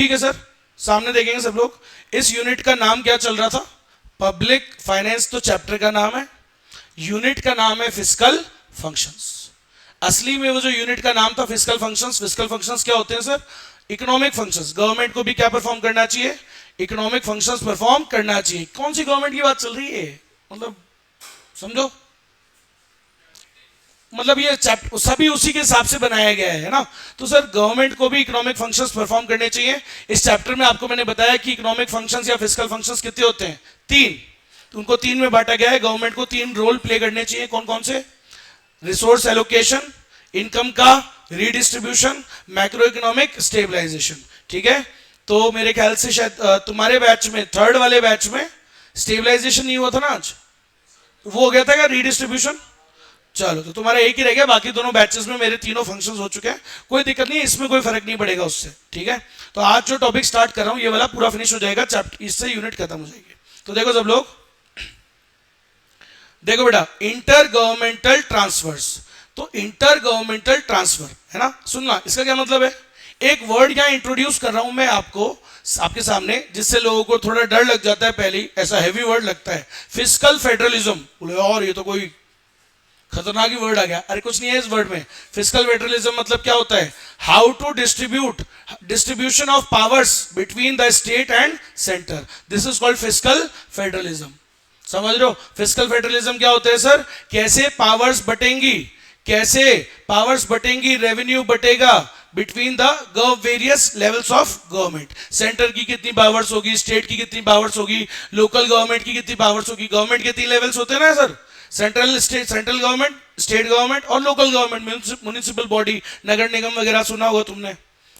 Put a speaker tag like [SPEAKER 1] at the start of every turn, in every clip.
[SPEAKER 1] ठीक है सर, सामने देखेंगे सब लोग। इस यूनिट का नाम क्या चल रहा था? पब्लिक फाइनेंस तो चैप्टर का नाम है, यूनिट का नाम है फिस्कल फंक्शंस। असली में वो जो यूनिट का नाम था फिस्कल फंक्शंस, फिस्कल फंक्शंस क्या होते हैं सर? Economic functions. गवर्नमेंट को भी क्या परफॉर्म करना चाहिए? इकोनॉमिक फंक्शंस परफॉर्म करना चाहिए। कौन सी गवर्नमेंट की बात चल रही है? मतलब समझो, मतलब ये चैप्टर सभी उसी के हिसाब से बनाया गया है ना। तो सर गवर्नमेंट को भी इकोनॉमिक फंक्शंस परफॉर्म करने चाहिए। इस चैप्टर में आपको मैंने बताया कि इकोनॉमिक फंक्शंस या फिस्कल फंक्शंस कितने होते हैं? 3। तो उनको 3 में बांटा गया है। गवर्नमेंट को 3 रोल प्ले करने चाहिए। कौन कौन से? रिसोर्स एलोकेशन, इनकम का रीडिस्ट्रीब्यूशन, मैक्रो इकोनॉमिक स्टेबलाइजेशन। ठीक है, तो मेरे ख्याल से शायद तुम्हारे बैच में, थर्ड वाले बैच में स्टेबलाइजेशन नहीं हुआ था ना आज? वो हो गया था क्या रीडिस्ट्रीब्यूशन? चलो, तो तुम्हारा एक ही रह गया, बाकी दोनों बैचेस में मेरे तीनों फंक्शंस हो चुके हैं। कोई दिक्कत नहीं है, इसमें कोई फर्क नहीं पड़ेगा उससे। ठीक है, तो आज जो टॉपिक स्टार्ट कर रहा हूं ये वाला पूरा फिनिश हो जाएगा चैप्टर, इससे यूनिट खत्म हो जाएगी। तो देखो सब लोग, देखो बेटा, इंटर गवर्नमेंटल ट्रांसफर्स। तो इंटर गवर्नमेंटल ट्रांसफर है ना, सुनना, इसका क्या मतलब है? एक वर्ड यहां इंट्रोड्यूस कर रहा हूं मैं आपको, आपके सामने, जिससे लोगों को थोड़ा डर लग जाता है। पहले ऐसा हैवी वर्ड लगता है, फिस्कल फेडरलिज्म। बोले और ये तो कोई खतरनाक ही वर्ड आ गया। अरे कुछ नहीं है इस वर्ड में। फिस्कल फेडरलिज्म मतलब क्या होता है? How to distribution of powers between the state and centre, this is called fiscal federalism. समझ रहे हो? फिस्कल फेडरलिज्म क्या होता है सर? कैसे पावर्स बटेंगी, कैसे पावर्स बटेंगी, रेवेन्यू बटेगा between the various levels of government. Centre की कितनी पावर्स होगी, स्टेट की कितनी पावर्स होगी, लोकल गवर्नमेंट की कितनी पावर्स होगी। गवर्नमेंट के 3 लेवल्स होते हैं ना sir, central state, central government, state government और लोकल गवर्नमेंट, म्युनिसिपल बॉडी, नगर निगम वगैरह सुना होगा तुमने,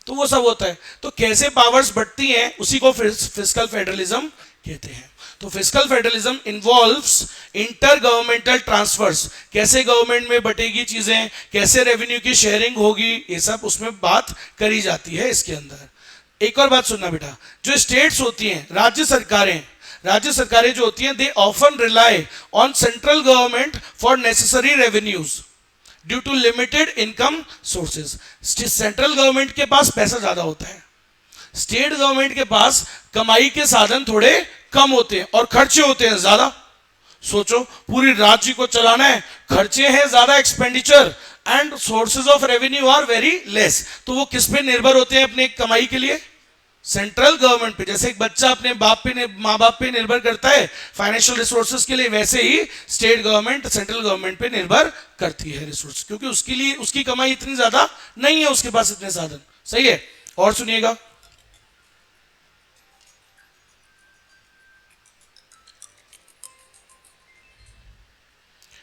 [SPEAKER 1] तो वो सब होता है। तो कैसे पावर्स बढ़ती हैं उसी को फिस्कल फेडरलिज्म कहते हैं। तो fiscal federalism involves intergovernmental transfers, कैसे गवर्नमेंट में बटेगी चीजें, कैसे रेवेन्यू की शेयरिंग होगी, ये सब उसमें बात करी जाती है इसके अंदर। एक और बात सुनना बेटा, जो स्टेट्स होती हैं, राज्य सरकारें जो होती हैं, they often rely on central government for necessary revenues due to limited income sources. Central government के पास पैसा ज्यादा होता है, स्टेट गवर्नमेंट के पास कमाई के साधन थोड़े कम होते हैं और खर्चे होते हैं ज्यादा। सोचो, पूरी राज्य को चलाना है, खर्चे हैं ज्यादा, expenditure, and sources of revenue are very less. तो वो किस पे निर्भर होते हैं अपने कमाई के लिए? सेंट्रल गवर्नमेंट पे। जैसे एक बच्चा अपने माँ बाप पे निर्भर करता है फाइनेंशियल रिसोर्सेज के लिए, वैसे ही स्टेट गवर्नमेंट सेंट्रल गवर्नमेंट पे निर्भर करती है रिसोर्स, क्योंकि उसके लिए उसकी कमाई इतनी ज्यादा नहीं है, उसके पास इतने साधन। सही है? और सुनिएगा,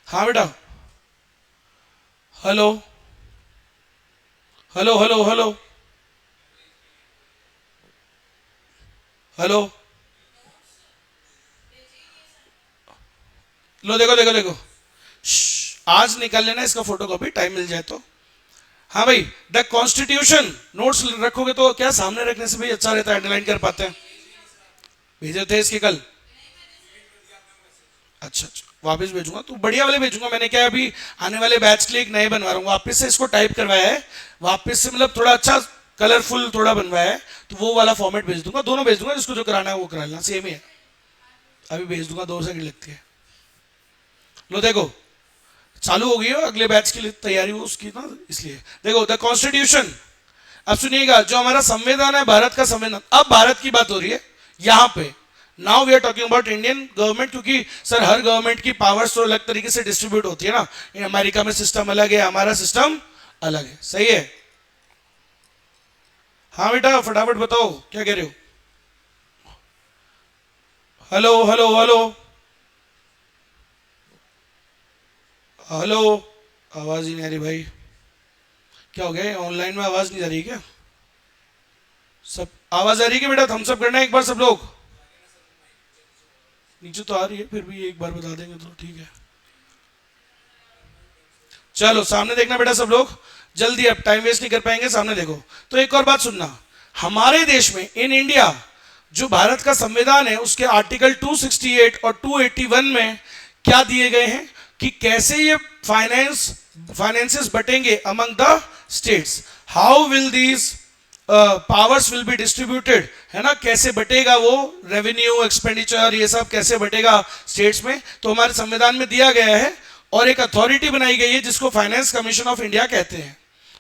[SPEAKER 1] हाँ बेटा, hello hello hello hello hello, लो देखो देखो देखो, आज निकाल लेना इसका फोटो कॉपी, टाइम मिल जाए तो। हाँ भाई, द कॉन्स्टिट्यूशन नोट्स रखोगे तो क्या सामने रखने से भी अच्छा रहता है, अंडरलाइन कर पाते हैं। भेजे थे इसके कल? अच्छा अच्छा, वापस भेजूंगा, तो बढ़िया वाले भेजूंगा। मैंने क्या अभी आने वाले बैच के लिए एक नए बनवा रहा हूँ, वापस से इसको टाइप करवाया है, वापस से मतलब थोड़ा अच्छा कलरफुल थोड़ा बनवाया है, तो वो वाला फॉर्मेट भेज दूंगा। दोनों भेज दूंगा, जिसको जो कराना है वो करा लेना, सेम ही है। अभी भेज दूंगा, 2 सेकंड लगती है। लो देखो, चालू हो गई है, अगले बैच के लिए तैयारी हो उसकी ना, इसलिए देखो, द कॉन्स्टिट्यूशन। अब सुनिएगा, जो हमारा संविधान है, भारत का संविधान, अब भारत की बात हो रही है यहां पे। Now we are talking about Indian government, क्योंकि सर हर गवर्नमेंट की पावर्स तो अलग तरीके से डिस्ट्रीब्यूट होती है ना। अमेरिका में सिस्टम अलग है, हमारा सिस्टम अलग है। सही है? हाँ बेटा, फटाफट बताओ क्या कह रहे हो। हेलो हेलो हेलो हेलो, आवाज ही नहीं आ रही भाई, क्या हो गया? ऑनलाइन में आवाज नहीं आ रही क्या? सब आवाज आ रही है क्या बेटा? थम्स अप करना है एक बार सब लोग। नीचे तो आ रही है, फिर भी एक बार बता देंगे तो ठीक है। चलो सामने देखना बेटा सब लोग, जल्दी, अब टाइम वेस्ट नहीं कर पाएंगे, सामने देखो। तो एक और बात सुनना, हमारे देश में, इन इंडिया, जो भारत का संविधान है, उसके आर्टिकल 268 और 281 में क्या दिए गए हैं कि कैसे ये फाइनेंसेस बटेंगे among the states. How will these powers will be distributed, है ना, कैसे बटेगा वो रेवेन्यू एक्सपेंडिचर ये सब कैसे बटेगा स्टेट्स में, तो हमारे संविधान में दिया गया है। और एक अथॉरिटी बनाई गई है जिसको फाइनेंस कमीशन ऑफ इंडिया कहते हैं,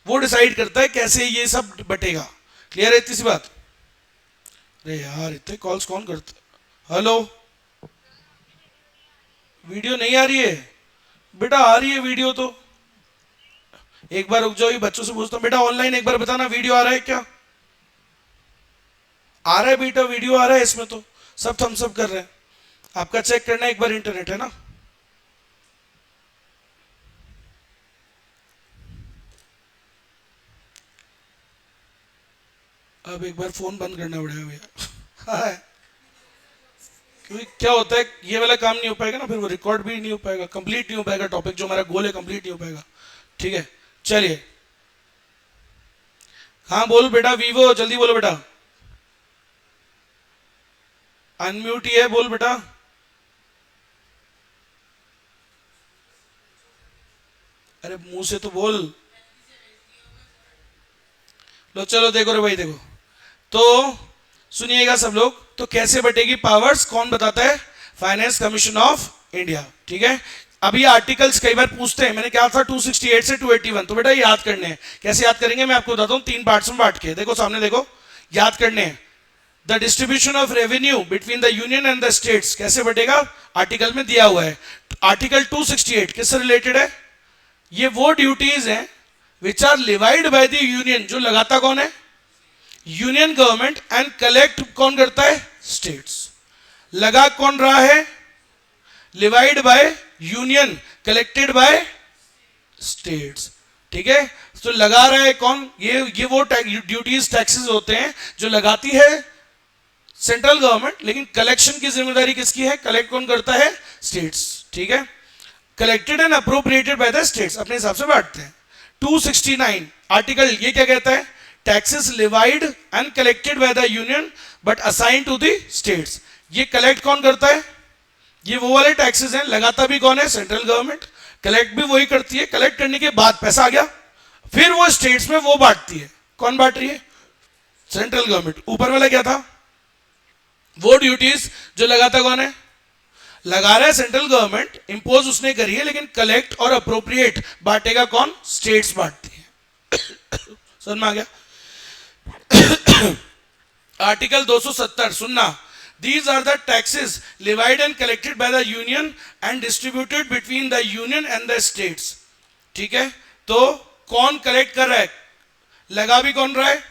[SPEAKER 1] वो डिसाइड करता है कैसे ये सब बटेगा। क्लियर है इतनी सी बात? अरे यार इतने कॉल्स कौन करता? हेलो, वीडियो नहीं आ रही है बेटा? आ रही है वीडियो तो। एक बार रुक जाओ, ये बच्चों से पूछता हूँ, बेटा ऑनलाइन एक बार बताना वीडियो आ रहा है क्या? आ रहा है बेटा, वीडियो आ रहा है इसमें तो सब थम्स अप कर रहे हैं। आपका चेक करना है एक बार, इंटरनेट है ना? अब एक बार फोन बंद करना पड़ेगा भैया। क्योंकि क्या होता है, ये वाला काम नहीं हो पाएगा ना, फिर वो रिकॉर्ड भी नहीं हो पाएगा, कंप्लीट नहीं हो पाएगा, टॉपिक जो हमारा गोल है कंप्लीट नहीं हो पाएगा। ठीक है चलिए, हाँ बोल बेटा, वीवो जल्दी बोलो बेटा, अनम्यूट ही है, बोल बेटा। अरे मुंह से तो बोल। लो चलो देखो रे भाई, देखो तो सुनिएगा सब लोग, तो कैसे बटेगी पावर्स कौन बताता है? Finance commission of India. ठीक है, अभी आर्टिकल्स कई बार पूछते हैं, मैंने क्या था 268 से 281, तो बेटा याद करने हैं। कैसे याद करेंगे मैं आपको बताता हूं, 3 पार्ट्स में बांट के, देखो सामने देखो, याद करने हैं। The distribution of revenue between the union and the states कैसे बटेगा, आर्टिकल में दिया हुआ है। आर्टिकल 268 किससे रिलेटेड है? ये वो ड्यूटीज हैं which are levied by the union, जो लगाता कौन है? यूनियन गवर्नमेंट, एंड कलेक्ट कौन करता है? स्टेट्स। लगा कौन रहा है? Levied by union, collected by states. ठीक है, तो लगा रहा है कौन? ये वो ड्यूटीज टैक्सेस होते हैं जो लगाती है सेंट्रल गवर्नमेंट, लेकिन कलेक्शन की जिम्मेदारी किसकी है? कलेक्ट कौन करता है? स्टेट्स। ठीक है, collected and appropriated by the states, अपने हिसाब से बांटते हैं। 269 आर्टिकल ये क्या कहता है? Taxes levied and collected by the union but assign to the states. ये कलेक्ट कौन करता है? ये वो वाले टैक्सेस हैं, लगाता भी कौन है? सेंट्रल गवर्नमेंट, कलेक्ट भी वही करती है। कलेक्ट करने के बाद पैसा आ गया, फिर वो स्टेट्स में वो बांटती है। कौन बांट रही है? Central government. ऊपर वाला क्या था? वो ड्यूटीज जो लगाता कौन है? लगा रहा है सेंट्रल गवर्नमेंट, इंपोज उसने करी है, लेकिन कलेक्ट और अप्रोप्रिएट बांटेगा कौन? स्टेट्स बांटती है। समझ में आ गया? आर्टिकल 270 सुनना, these are the taxes levied and collected by the union and distributed between the union and the states। ठीक है, तो कौन कलेक्ट कर रहा है? लगा भी कौन रहा है?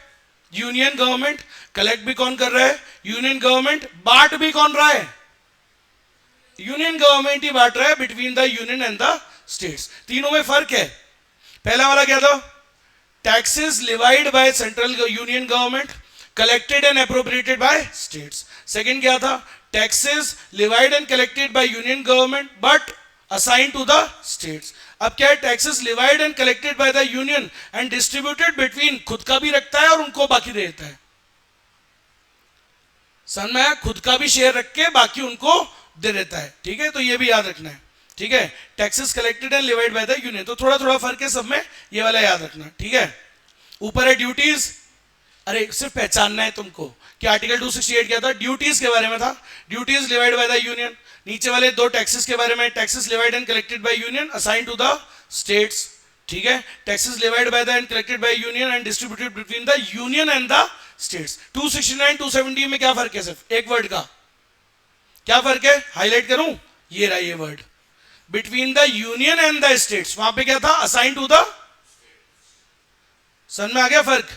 [SPEAKER 1] Union government. कलेक्ट भी कौन कर रहा है? Union government. बांट भी कौन रहा है? यूनियन गवर्नमेंट ही बांट रहा है between the union and the states. तीनों में फर्क है। पहला वाला क्या था? Taxes levied by central union government, collected and appropriated by states. Second क्या था? Taxes levied and collected by union government but assign to the states. अब क्या है? Taxes levied and collected by the union and distributed between, खुद का भी रखता है और उनको बाकी दे देता है। समझ में आया? खुद का भी शेयर रख के बाकी उनको दे देता है। ठीक है, तो ये भी याद रखना है। ठीक है, taxes collected and levied by the union, तो थोड़ा थोड़ा फर्क है सब में, ये वाला याद रखना। ठीक है, ऊपर है ड्यूटीज। अरे सिर्फ पहचानना है तुमको कि आर्टिकल 268 क्या था? ड्यूटीज के बारे में था, duties levied by the union. नीचे वाले दो टैक्सेस के बारे में, taxes levied and collected by union assign to the states. ठीक है, taxes levied by the and collected by union and distributed between the union and the states. 269 270 में क्या फर्क है? सिर्फ एक वर्ड का क्या फर्क है? हाईलाइट करूं, ये रहा ये word, between the union and the states. वहां पे क्या था? Assign to the. समझ में आ गया फर्क?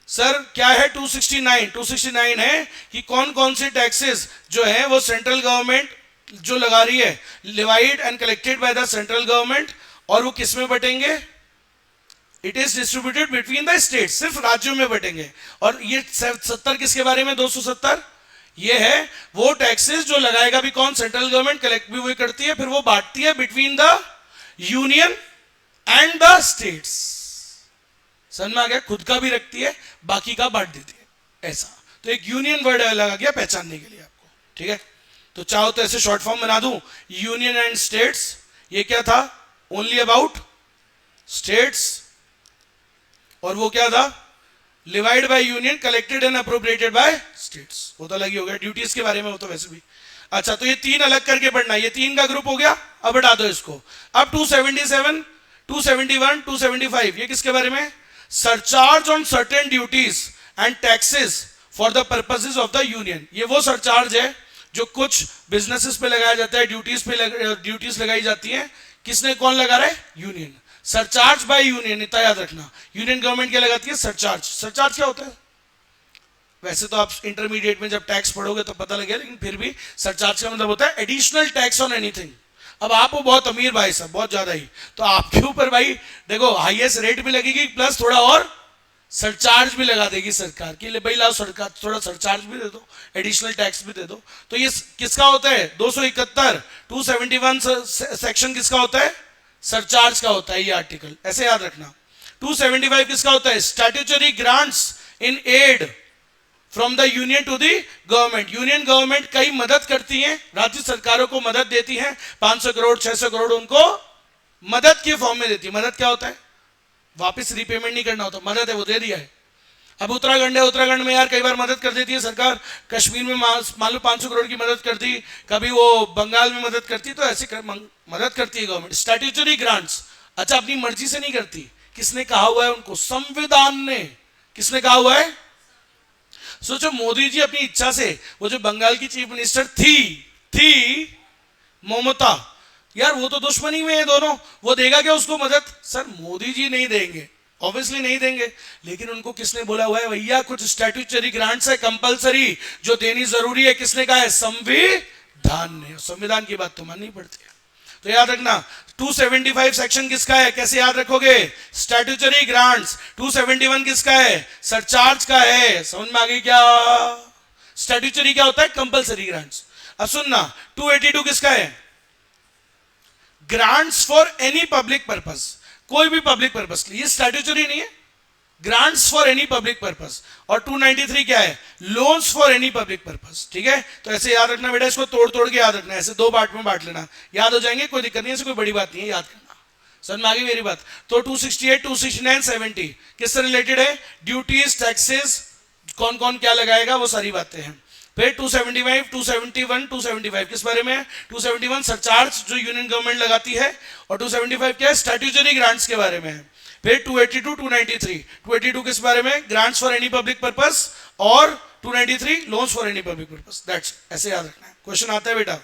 [SPEAKER 1] सर क्या है 269 है कि कौन कौन से टैक्सेस जो है वो सेंट्रल गवर्नमेंट जो लगा रही है, levied and collected by the central government, और वो किस में बटेंगे? It is distributed between the state, सिर्फ राज्यों में बटेंगे। और ये 70 किसके बारे में? 270 ये है वो टैक्सेस जो लगाएगा भी कौन? सेंट्रल गवर्नमेंट, कलेक्ट भी वही करती है, फिर वो बांटती है between the union and the states. समझ में आ गया? खुद का भी रखती है, बाकी का बांट देती है, ऐसा। तो एक यूनियन वर्ड लगा गया पहचानने के लिए आपको। ठीक है, तो चाहो तो ऐसे शॉर्ट फॉर्म बना दूं, यूनियन एंड स्टेट्स। ये क्या था? Only about states. और वो क्या था? Levied by union, collected and appropriated by states. वो तो अलग ही हो गया, ड्यूटीज के बारे में वो तो वैसे भी। अच्छा, तो ये तीन अलग करके पढ़ना, ये तीन का ग्रुप हो गया। अब हटा दो इसको। अब 277, 271, 275 ये किसके बारे में? Surcharge on certain duties and taxes for the purposes of the union. ये वो सरचार्ज है जो कुछ बिजनेसेस पे लगाया जाता है, ड्यूटीज पे ड्यूटीज लगाई जाती हैं। किसने, कौन लगा रहा है? यूनियन। सरचार्ज बाय यूनियन, इतना याद रखना। यूनियन गवर्नमेंट क्या लगाती है? सरचार्ज। सरचार्ज क्या होता है? वैसे तो आप इंटरमीडिएट में जब टैक्स पढ़ोगे तो पता लगेगा, लेकिन फिर भी सरचार्ज का मतलब होता है एडिशनल टैक्स ऑन एनीथिंग। अब आप वो बहुत अमीर भाई साहब, बहुत ज्यादा ही, तो आपके ऊपर भाई देखो हाईएस्ट रेट भी लगेगी, प्लस थोड़ा और सरचार्ज भी लगा देगी सरकार कि ले भाई लाओ सरकार थोड़ा सरचार्ज भी दे दो, एडिशनल टैक्स भी दे दो। तो ये किसका होता है? 271, 271 सेक्शन किसका होता है? सरचार्ज का होता है ये आर्टिकल, ऐसे याद रखना। 275 किसका होता है? Statutory grants in aid from the union to the government. Union government कई मदद करती है, राज्य सरकारों को मदद देती है, 500 करोड़ 600 करोड़ उनको मदद के फॉर्म में देती है। मदद क्या होता है? वापस रीपेमेंट नहीं करना होता, मदद है, वो दे दिया है। अब उत्तराखंड है, उत्तराखंड में यार कई बार मदद कर देती है सरकार। कश्मीर में मान लो 500 करोड़ की मदद कर दी, कभी वो बंगाल में मदद करती, तो ऐसे मदद करती है गवर्नमेंट। स्टैट्यूटरी ग्रांट्स, अच्छा अपनी मर्जी से नहीं करती, किसने कहा हुआ है उनको? संविधान ने। किसने कहा हुआ है? सोचो मोदी जी अपनी इच्छा से, वो जो बंगाल की चीफ मिनिस्टर थी ममता, यार वो तो दुश्मनी में है दोनों, वो देगा क्या उसको मदद? सर मोदी जी नहीं देंगे, ऑब्वियसली नहीं देंगे, लेकिन उनको किसने बोला हुआ है? भैया कुछ स्टैट्यूटरी ग्रांट्स है कंपलसरी जो देनी जरूरी है। किसने कहा है? संविधान ने। संविधान की बात तो माननी पड़ती है। तो याद रखना 275 सेक्शन किसका है? कैसे याद रखोगे? Statutory grants. 271 किसका है? सरचार्ज का है। समझ में आ गई क्या? स्टैट्यूटरी क्या होता है? Compulsory grants. अब सुनना 282 किसका है? Grants for any public purpose, कोई भी पब्लिक पर्पस के लिए। ये स्टैट्यूटरी नहीं है, grants for any public purpose. और 293 क्या है? Loans for any public purpose. ठीक है, तो ऐसे याद रखना बेटा, इसको तोड़ तोड़ के याद रखना, ऐसे दो पार्ट में बांट लेना, याद हो जाएंगे, कोई दिक्कत नहीं है, ऐसे कोई बड़ी बात नहीं है, याद करना। समझ में आ गई मेरी बात? तो 268, 269, 70 किससे रिलेटेड है? ड्यूटीज, टैक्सेस, कौन कौन क्या लगाएगा, वो सारी बातें हैं। फिर 275, 271, 275 किस बारे में? 271 सरचार्ज जो यूनियन गवर्नमेंट लगाती है, और 275 क्या है? स्टैट्यूटरी ग्रांट्स के बारे में है। फिर 282, 293, 282 किस बारे में? Grants for any public purpose, और 293 loans for any public purpose. That's, ऐसे याद रखना है। क्वेश्चन आता है बेटा?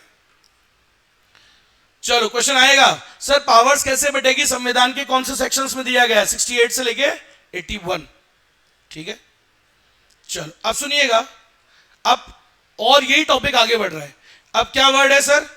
[SPEAKER 1] चलो क्वेश्चन आएगा, सर पावर्स कैसे बटेगी? संविधान के कौन से सेक्शंस में दिया गया है? 68 से लेके 81। ठीक है, चलो अब सुनिएगा, अब और यही टॉपिक आगे बढ़ रहा है। अब क्या वर्ड है सर?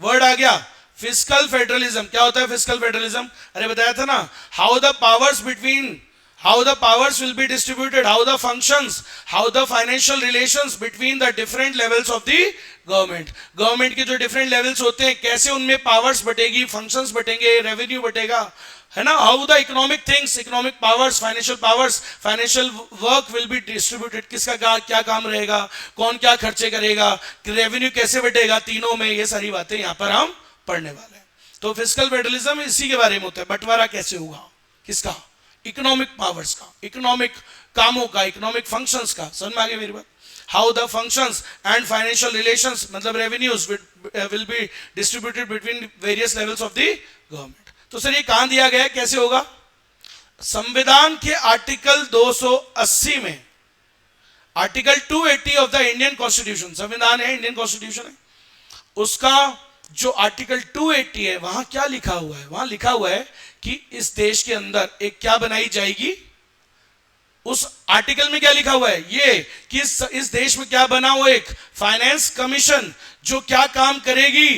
[SPEAKER 1] वर्ड आ गया फिस्कल फेडरलिज्म। क्या होता है फिस्कल फेडरलिज्म? अरे बताया था ना, how the powers between, how the powers will be distributed, how the functions, how the financial relations between the different levels of the government. Government के जो डिफरेंट लेवल्स होते हैं, कैसे उनमें पावर्स बटेगी, फंक्शंस बटेंगे, रेवेन्यू बटेगा, है ना। How the economic things, economic powers, financial work will be distributed. किसका क्या काम रहेगा, कौन क्या खर्चे करेगा, रेवेन्यू कैसे बटेगा, तीनों में ये सारी बातें यहाँ पर हम पढ़ने वाले हैं। तो फिस्कल फेडरलिज्म इसी के बारे में होता है, बंटवारा कैसे होगा, किसका? इकोनॉमिक पावर्स का, इकोनॉमिक कामों का, इकोनॉमिक फंक्शंस का। समझ में आ गई मेरी बात? How the functions and financial relations, मतलब revenues will be distributed between various levels of the government. तो सर ये कहां दिया गया है, कैसे होगा? संविधान के आर्टिकल 280 में, article 280 of the Indian constitution, संविधान है, इंडियन कॉन्स्टिट्यूशन है, उसका जो आर्टिकल 280 है, वहां क्या लिखा हुआ है? वहां लिखा हुआ है कि इस देश के अंदर एक क्या बनाई जाएगी। उस आर्टिकल में क्या लिखा हुआ है? ये कि इस देश में क्या बना हुआ, एक फाइनेंस कमीशन, जो क्या काम करेगी,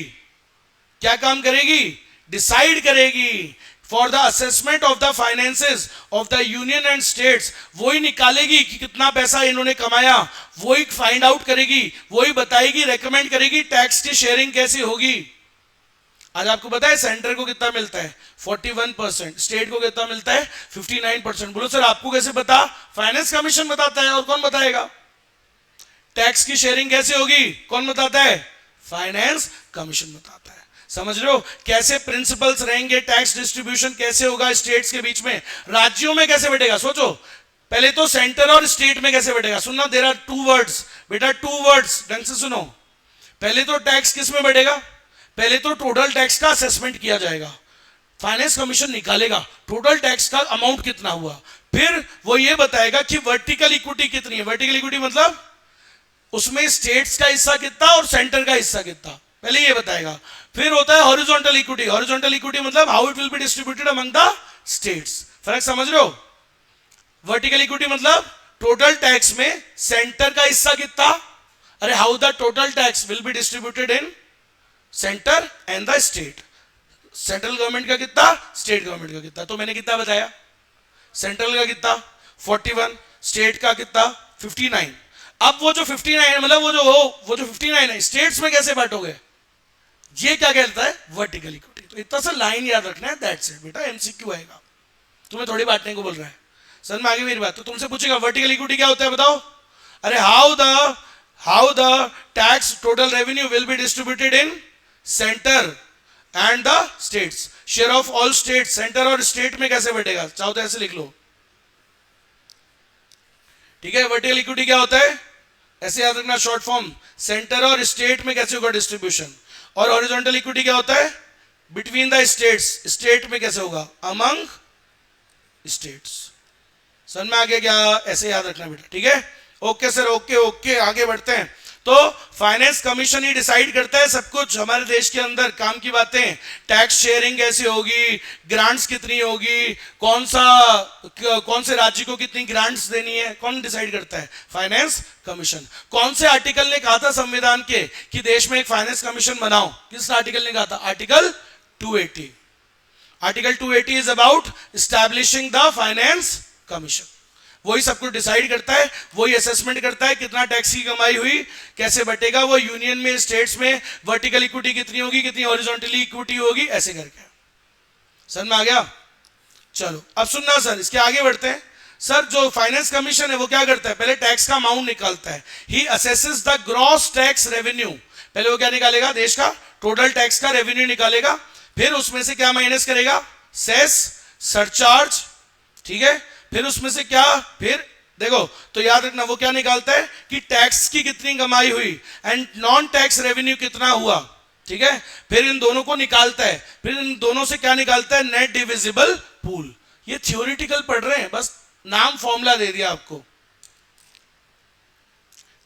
[SPEAKER 1] क्या काम करेगी? डिसाइड करेगी for the assessment of the finances of the union and states. वही निकालेगी कि कितना पैसा इन्होंने कमाया, वही फाइंड आउट करेगी, वही बताएगी, रेकमेंड करेगी टैक्स की शेयरिंग कैसी होगी। आज आपको पता है सेंटर को कितना मिलता है? 41%, स्टेट को कितना मिलता है? 59%। बोलो सर आपको कैसे पता? फाइनेंस कमीशन बताता है। और कौन बताएगा? टैक्स की शेयरिंग कैसे होगी, कौन बताता है? फाइनेंस कमीशन बताता है। समझ रहे हो कैसे प्रिंसिपल्स रहेंगे, टैक्स डिस्ट्रीब्यूशन कैसे होगा स्टेट्स के बीच में, राज्यों में कैसे बैठेगा? सोचो पहले तो सेंटर और स्टेट में कैसे बढ़ेगा, सुनना, देयर आर टू वर्ड्स बेटा, टू वर्ड्स, ढंग से सुनो। पहले तो टैक्स किस में बढ़ेगा, पहले तो टोटल टैक्स का असेसमेंट किया जाएगा, फाइनेंस कमीशन निकालेगा टोटल टैक्स का अमाउंट कितना हुआ, फिर वो ये बताएगा कि वर्टिकल इक्विटी कितनी है। वर्टिकल इक्विटी मतलब उसमें स्टेट्स का हिस्सा कितना और सेंटर का हिस्सा कितना, पहले ये बताएगा। फिर होता है हॉरिजॉन्टल इक्विटी। हॉरिजॉन्टल इक्विटी मतलब how it will be distributed among the states. फर्क समझ रहे हो? वर्टिकल इक्विटी मतलब टोटल टैक्स में सेंटर का हिस्सा कितना, अरे how the total tax will be distributed in centre and the state. Central government का कितना, स्टेट गवर्नमेंट का कितना। तो मैंने कितना बताया, सेंट्रल का कितना 41, स्टेट का कितना 59। अब वो जो 59 मतलब वो जो 59 है स्टेट्स में कैसे बांटोगे, ये क्या कहता है, वर्टिकल इक्विटी। तो इतना सा लाइन याद रखना है, दैट्स इट बेटा, एमसीक्यू आएगा, तुम्हें थोड़ी बांटने को बोल रहा है। समझ में आ गई मेरी बात? तो तुमसे पूछेगा वर्टिकल इक्विटी क्या होता है बताओ, अरे how the tax total revenue will be distributed in centre and the states, share of all state, centre और स्टेट में कैसे बढ़ेगा, चाहो तो ऐसे लिख लो, ठीक है। वर्टिकल इक्विटी क्या होता है, ऐसे याद रखना शॉर्ट फॉर्म, सेंटर और स्टेट में कैसे होगा डिस्ट्रीब्यूशन। और हॉरिजॉन्टल इक्विटी क्या होता है, बिटवीन द स्टेट्स, स्टेट में कैसे होगा, अमंग स्टेट्स। समझ में आ गया क्या, ऐसे याद रखना बेटा, ठीक है। ओके सर, ओके, आगे बढ़ते हैं। तो फाइनेंस कमीशन ही डिसाइड करता है सब कुछ हमारे देश के अंदर, काम की बातें, टैक्स शेयरिंग कैसे होगी, ग्रांट्स कितनी होगी, कौन से राज्य को कितनी ग्रांट्स देनी है, कौन डिसाइड करता है, फाइनेंस कमीशन। कौन से आर्टिकल ने कहा था संविधान के कि देश में एक फाइनेंस कमीशन बनाओ, किस आर्टिकल ने कहा था, article 280। Article 280 is about establishing the finance commission. वही सब कुछ डिसाइड करता है, वही असेसमेंट करता है कितना टैक्स की कमाई हुई, कैसे बटेगा वो, यूनियन में, स्टेट्स में वर्टिकल इक्विटी कितनी होगी, कितनी हॉरिजॉन्टली इक्विटी होगी, ऐसे करके। समझ में आ गया? चलो अब सुनना सर, इसके आगे बढ़ते हैं। सर जो फाइनेंस कमीशन है वो क्या करता है, पहले टैक्स का अमाउंट निकालता है, he assesses the gross tax revenue. पहले वो क्या निकालेगा, देश का टोटल टैक्स का रेवेन्यू निकालेगा, फिर उसमें से क्या माइनस करेगा, सेस, सरचार्ज, ठीक है। फिर उसमें से क्या, फिर देखो तो याद रखना वो क्या निकालता है कि टैक्स की कितनी कमाई हुई एंड नॉन टैक्स रेवेन्यू कितना हुआ, ठीक है। फिर इन दोनों को निकालता है, फिर इन दोनों से क्या निकालता है, नेट डिविजिबल पूल। ये थ्योरेटिकल पढ़ रहे हैं, बस नाम फॉर्मूला दे दिया आपको।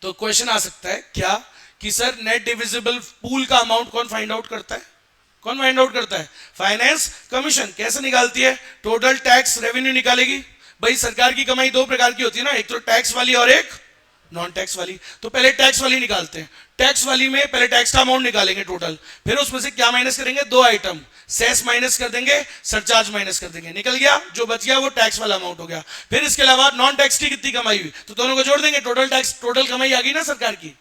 [SPEAKER 1] तो क्वेश्चन आ सकता है क्या कि सर नेट डिविजिबल पूल का अमाउंट कौन फाइंड आउट करता है, कौन फाइंड आउट करता है, फाइनेंस कमीशन। कैसे निकालती है, टोटल टैक्स रेवेन्यू निकालेगी। भाई सरकार की कमाई दो प्रकार की होती है ना, एक तो टैक्स वाली और एक नॉन टैक्स वाली। तो पहले टैक्स वाली निकालते हैं, टैक्स वाली में पहले टैक्स का अमाउंट निकालेंगे टोटल, फिर उसमें से क्या माइनस करेंगे, दो आइटम, सेस माइनस कर देंगे, सरचार्ज माइनस कर देंगे, निकल गया, जो बच गया वो टैक्स वाला अमाउंट हो गया। फिर इसके अलावा नॉन टैक्स की कितनी कमाई हुई, तो दोनों को जोड़ देंगे, टोटल टैक्स, टोटल कमाई आ गई ना सरकार की।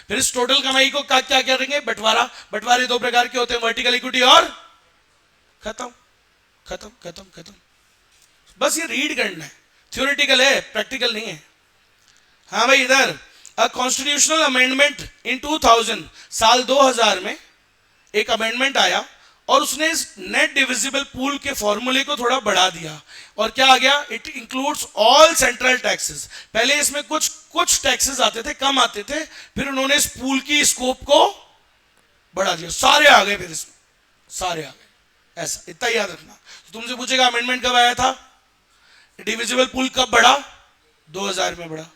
[SPEAKER 1] फिर इस टोटल कमाई को क्या करेंगे, बंटवारा। बंटवारे दो प्रकार के होते हैं, वर्टिकल इक्विटी और खत्म खत्म खत्म खत्म। बस ये रीड करना है, थ्योरेटिकल है, प्रैक्टिकल नहीं है। हाँ भाई, इधर अ कॉन्स्टिट्यूशनल अमेंडमेंट इन 2000, साल 2000 में एक अमेंडमेंट आया और उसने इस नेट डिविजिबल पूल के फॉर्मूले को थोड़ा बढ़ा दिया और क्या आ गया, it includes all central taxes. पहले इसमें कुछ टैक्सेस आते थे, कम आते थे, फिर उन्होंने इस पूल की स्कोप को बढ़ा दिया, सारे आ गए, फिर इसमें सारे आ गए। ऐसा इतना याद रखना। तो तुमसे पूछेगा अमेंडमेंट कब आया था, डिविजिबल पूल कब बढ़ा, 2000 में बढ़ा।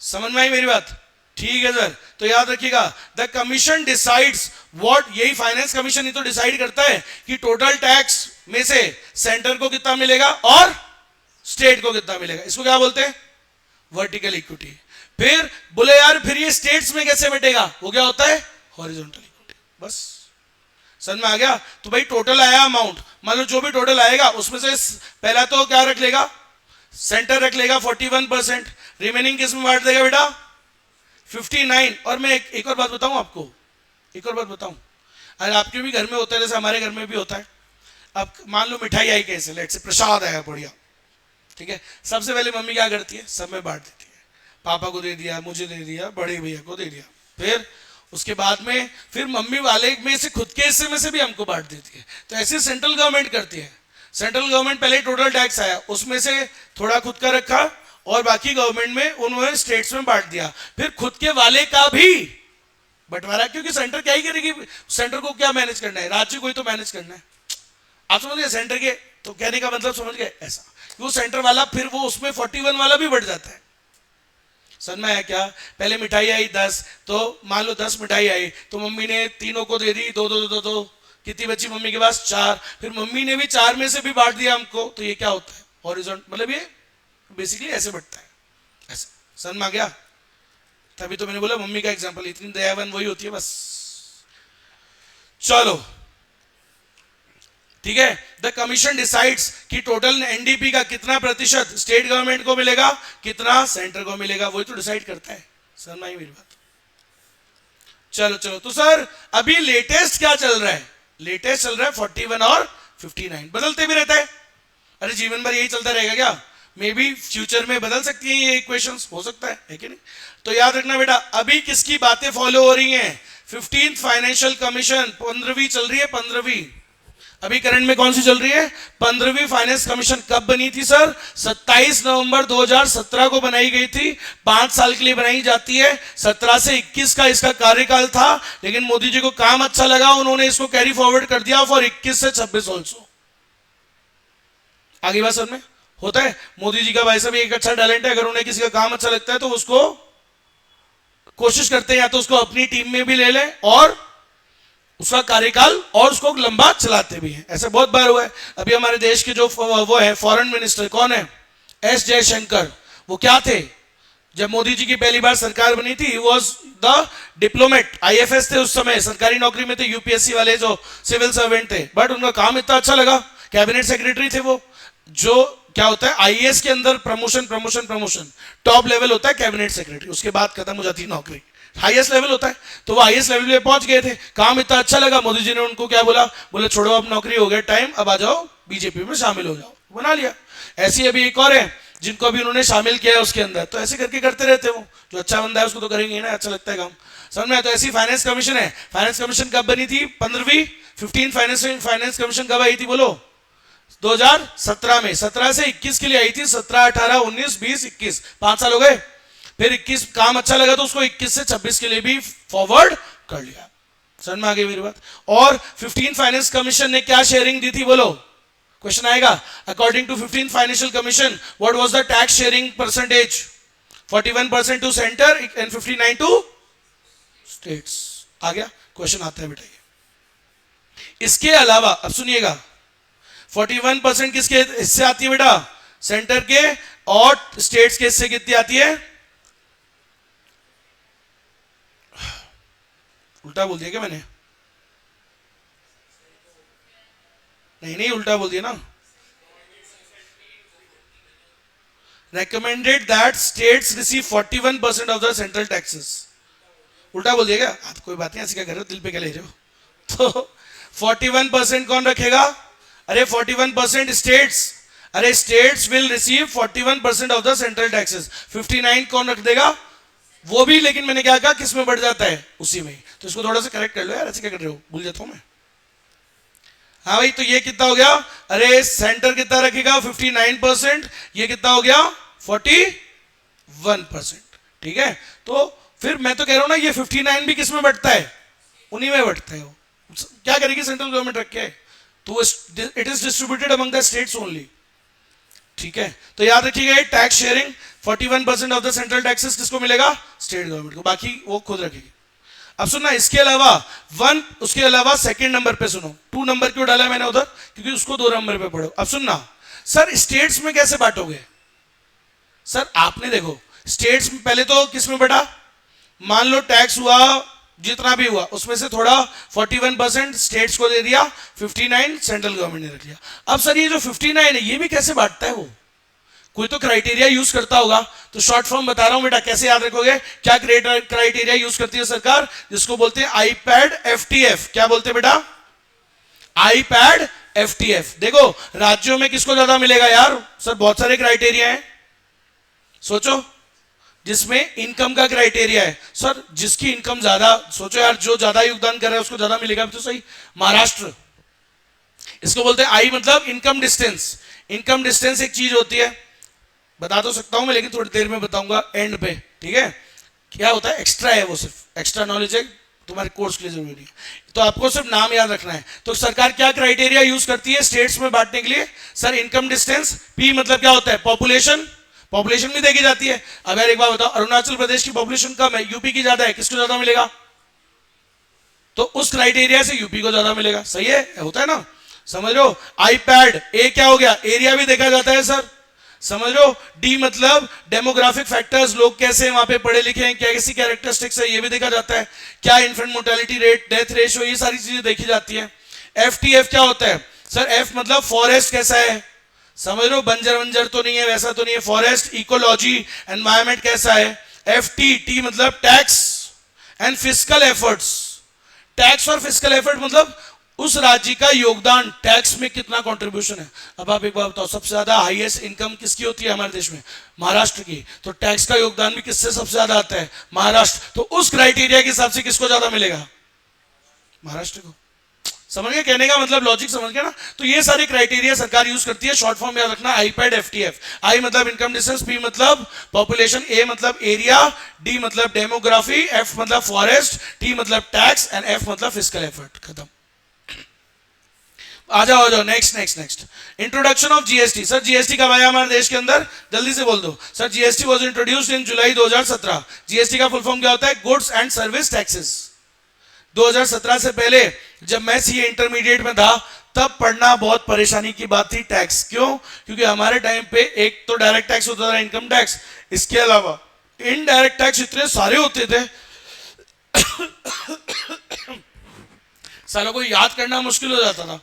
[SPEAKER 1] समझ में आई मेरी बात? ठीक है सर। तो याद रखिएगा, द कमीशन डिसाइड्स व्हाट, यही फाइनेंस कमीशन ही तो डिसाइड करता है कि टोटल टैक्स में से सेंटर को कितना मिलेगा और स्टेट को कितना मिलेगा। इसको क्या बोलते हैं, वर्टिकल इक्विटी। फिर बोले यार फिर ये स्टेट्स में कैसे बैठेगा, वो क्या होता है, हॉरिजॉन्टल इक्विटी। बस समझ में आ गया? तो भाई टोटल आया अमाउंट, मान लो जो भी टोटल आएगा उसमें से पहला तो क्या रख लेगा, सेंटर रख लेगा 41%, रिमेनिंग किस में बांट देगा बेटा, 59। और मैं एक और बात बताऊं आपको, एक और बात बताऊं, अरे आपके भी घर में होता है, जैसे हमारे घर में भी होता है। अब मान लो मिठाई आई कैसे, लेट से प्रसाद आया बढ़िया, ठीक है। सबसे पहले मम्मी क्या करती है, सब में बांट देती है, पापा को दे दिया, मुझे दे दिया, बड़े भैया को दे दिया, फिर उसके बाद में फिर मम्मी वाले में से खुद के हिस्से में से भी हमको बांट देती है। तो ऐसे सेंट्रल गवर्नमेंट करती है। सेंट्रल गवर्नमेंट पहले टोटल टैक्स आया, उसमें से थोड़ा खुद का रखा और बाकी गवर्नमेंट में उन्होंने स्टेट्स में बांट दिया, फिर खुद के वाले का भी बंटवारा, क्योंकि सेंटर क्या ही करेगी, सेंटर को क्या मैनेज करना है, राज्य को ही तो मैनेज करना है। आप समझ गए सेंटर के तो कहने का मतलब, समझ गए ऐसा, वो सेंटर वाला फिर वो उसमें 41 वाला भी बढ़ जाता है। समझ में आया क्या? पहले मिठाई आई 10, तो मान लो 10 मिठाई आई, तो मम्मी ने तीनों को दे दी, दो दो दो दो, कितनी बची मम्मी के पास? 4, फिर मम्मी ने भी 4 में से भी बांट दिया हमको, तो ये क्या होता है? हॉरिजॉन्टल, मतलब ये बेसिकली ऐसे बढ़ता है, ऐसे। समझ में आ गया? तभी तो मैंने बोला मम्मी का एग्जाम्पल, इतनी दयावान वही होती है बस। चलो ठीक है। द कमीशन डिसाइड्स कि टोटल एनडीपी का कितना प्रतिशत स्टेट गवर्नमेंट को मिलेगा, कितना सेंटर को मिलेगा, वही तो डिसाइड करता है। समझ आई मेरी बात? चलो चलो, तो सर अभी लेटेस्ट क्या चल रहा है? लेटेस्ट चल रहा है 41 और 59, बदलते भी रहता है। अरे जीवन भर यही चलता रहेगा क्या? मे बी फ्यूचर में बदल सकती है ये इक्वेशंस, हो सकता है कि नहीं? तो याद रखना बेटा, अभी किसकी बातें फॉलो हो रही हैं? 15th फाइनेंशियल कमीशन, 15वीं चल रही है, 15वीं। अभी करंट में कौन सी चल रही है? 15वीं फाइनेंस कमीशन। कब बनी थी सर? 27 नवंबर 2017 को बनाई गई थी। 5 साल के लिए बनाई जाती है। 17 से 21 का इसका कार्यकाल था, लेकिन मोदी जी को काम अच्छा लगा, उन्होंने इसको कैरी फॉरवर्ड कर दिया फॉर 21 से 26 ऑल्सो। आगे बात समझ में होता है? मोदी जी का भाई साहब एक अच्छा टैलेंट है, अगर उन्हें किसी का काम अच्छा लगता है तो उसको कोशिश करते हैं या तो उसको अपनी टीम में भी ले लें और उसका कार्यकाल और उसको लंबा चलाते भी हैं। ऐसा बहुत बार हुआ है। अभी हमारे देश के जो वो है फॉरेन मिनिस्टर, कौन है? एस जयशंकर। वो क्या थे? जब मोदी जी की पहली बार सरकार बनी थी, वॉज द डिप्लोमेट, आईएफएस थे उस समय, सरकारी नौकरी में थे, यूपीएससी वाले जो सिविल सर्वेंट थे, बट उनका काम इतना अच्छा लगा, कैबिनेट सेक्रेटरी थे वो। जो क्या होता है आईएएस के अंदर promotion promotion promotion, top level होता है कैबिनेट सेक्रेटरी, उसके बाद खत्म हो जाती है नौकरी, हाईएस्ट लेवल होता है। तो वो हाईएस्ट लेवल पे पहुंच गए थे, काम इतना अच्छा लगा, मोदी जी ने उनको क्या बोला? बोले छोड़ो अब नौकरी, हो गया टाइम, अब आ जाओ बीजेपी में शामिल हो जाओ, बना लिया। ऐसी अभी एक और है जिनको अभी उन्होंने शामिल किया है उसके अंदर, तो ऐसे करके करते रहते हो। जो अच्छा बंदा है उसको तो करेंगे ना, अच्छा लगता है काम, समझ में? तो ऐसी फाइनेंस कमीशन है। फाइनेंस कमीशन कब बनी थी? 15वीं। 15 फाइनेंस कमीशन कब आई थी बोलो? 2017 में। 17 से 21 के लिए आई थी, 17, 18, 19, 20, 21, 5 साल हो गए। फिर 21 काम अच्छा लगा तो उसको 21 से 26 के लिए भी फॉरवर्ड कर लिया। समझ में आ गई मेरी बात? और 15 फाइनेंस कमीशन ने क्या शेयरिंग दी थी बोलो? क्वेश्चन आएगा। According to 15 financial commission, what was the tax sharing percentage? 41% to centre and 59 to states. आ गया? क्वेश्चन आता है बेटा ये। इसके अलावा अब सुनिएगा, 41% किसके हिस्से आती है बेटा? सेंटर के, और स्टेट्स के हिस्से कितनी आती है? उल्टा बोल दिया क्या मैंने? नहीं उल्टा बोल दिया ना। recommended that states receive 41% of the central taxes। उल्टा बोल दिया क्या? आप कोई बात नहीं, ऐसे क्या कर रहे हो, दिल पे क्या ले रहे हो? तो 41% कौन रखेगा? अरे 41% स्टेट्स, अरे states will receive 41% of the central taxes. 59 कौन रख देगा? वो भी, लेकिन मैंने क्या कहा, किस में बढ़ जाता है? उसी में। तो इसको थोड़ा सा करेक्ट कर लो यार, ऐसे क्या कर रहे हो, भूल जाता हूं मैं। हाँ भाई, तो ये कितना हो गया? अरे सेंटर कितना रखेगा? 59%। ये कितना हो गया? 41%। ठीक है, तो फिर मैं तो कह रहा हूं ना, ये 59 भी किस में बढ़ता है? उन्हीं में बढ़ता है। वो क्या करेगी सेंट्रल गवर्नमेंट रख के? तो it is distributed among the states only. ठीक है, तो याद रखिएगा, tax sharing 41% of the central taxes किसको मिलेगा? स्टेट गवर्नमेंट को, बाकी वो खुद रखेगी। अब सुनना, इसके अलावा उसके अलावा सेकंड नंबर पे सुनो, 2 नंबर क्यों डाला मैंने उधर? क्योंकि उसको 2 नंबर पे पढ़ो। अब सुनना सर, स्टेट्स में कैसे बांटोगे? सर आपने देखो, स्टेट्स में पहले तो किस में बढ़ा? मान लो टैक्स हुआ जितना भी हुआ, उसमें से थोड़ा 41% स्टेट्स को दे दिया, 59 सेंट्रल गवर्नमेंट ने रख लिया। अब सर ये जो 59 है, ये भी कैसे बांटता है? वो कोई तो क्राइटेरिया यूज करता होगा। तो शॉर्ट फॉर्म बता रहा हूं बेटा, कैसे याद रखोगे? क्या क्राइटेरिया यूज करती है सरकार? जिसको बोलते हैं आईपैड एफटीएफ। क्या बोलते हैं बेटा? IPad FTF. देखो राज्यों में किसको ज्यादा मिलेगा यार? सर बहुत सारे क्राइटेरिया हैं, सोचो। जिसमें इनकम का क्राइटेरिया है, सर जिसकी इनकम ज्यादा, सोचो यार, जो ज्यादा योगदान कर रहा है उसको ज्यादा मिलेगा, तो सही। महाराष्ट्र, इसको बोलते हैं आई मतलब इनकम डिस्टेंस। इनकम डिस्टेंस एक चीज होती है, बता तो सकता हूं मैं लेकिन थोड़ी देर में बताऊंगा एंड पे, ठीक है। क्या होता है, एक्स्ट्रा है, वो सिर्फ एक्स्ट्रा नॉलेज है, तुम्हारे कोर्स के लिए जरूरी नहीं है, तो आपको सिर्फ नाम याद रखना है। तो सरकार क्या क्राइटेरिया यूज करती है स्टेट्स में बांटने के लिए? सर इनकम डिस्टेंस, पी मतलब क्या होता है, पॉपुलेशन, पॉपुलेशन भी देखी जाती है। अगर एक बार बताओ, अरुणाचल प्रदेश की पॉपुलेशन कम है, यूपी की ज्यादा है, किसको ज्यादा मिलेगा? तो उस क्राइटेरिया से यूपी को ज्यादा मिलेगा, सही है, होता है ना, समझ लो। आईपैड, ए क्या हो गया, एरिया भी देखा जाता है सर, समझ लो। डी मतलब डेमोग्राफिक फैक्टर्स, लोग कैसे वहां पे पढ़े लिखे हैं, कैसी कैरेक्टरिस्टिक्स है, ये भी देखा जाता है। क्या infant mortality rate, death ratio, ये सारी चीजें देखी जाती है। एफ टी एफ क्या होता है सर? एफ मतलब फॉरेस्ट कैसा है, समझ लो, बंजर वंजर तो नहीं है, वैसा तो नहीं है, फॉरेस्ट, इकोलॉजी, एनवायरमेंट कैसा है। एफ टी, टी मतलब tax and fiscal efforts. Tax और फिस्कल एफर्ट मतलब उस राज्य का योगदान, टैक्स में कितना कंट्रीब्यूशन है। अब आप एक बार बताओ, सबसे ज्यादा हाईएस्ट इनकम किसकी होती है हमारे देश में? महाराष्ट्र की। तो टैक्स का योगदान भी किससे सबसे ज्यादा आता है? महाराष्ट्र। तो उस क्राइटेरिया के हिसाब से किसको ज्यादा मिलेगा? महाराष्ट्र को। समझ गए कहने का मतलब, लॉजिक समझ गया ना। तो ये सारे क्राइटेरिया सरकार यूज करती है, शॉर्ट फॉर्म याद रखना, आईपैड एफटीएफ। आई मतलब इनकम डिस्टेंस, पी मतलब पॉपुलेशन, ए मतलब एरिया, डी मतलब डेमोग्राफी, एफ मतलब फॉरेस्ट, टी मतलब टैक्स एंड एफ मतलब फिस्कल एफर्ट। खत्म। आ जाओ next next next. Introduction of GST. Sir GST कब आया हमारे देश के अंदर? जल्दी से बोल दो sir. GST was introduced in July 2017। GST का फुल फॉर्म क्या होता है? Goods and service taxes. 2017 से पहले जब मैं सीए इंटरमीडिएट में था तब पढ़ना बहुत परेशानी की बात थी, टैक्स। क्यों? क्योंकि हमारे टाइम पे एक तो डायरेक्ट टैक्स होता था, इनकम टैक्स, इसके अलावा इनडायरेक्ट टैक्स इतने सारे होते थे सालों को याद करना मुश्किल हो जाता था,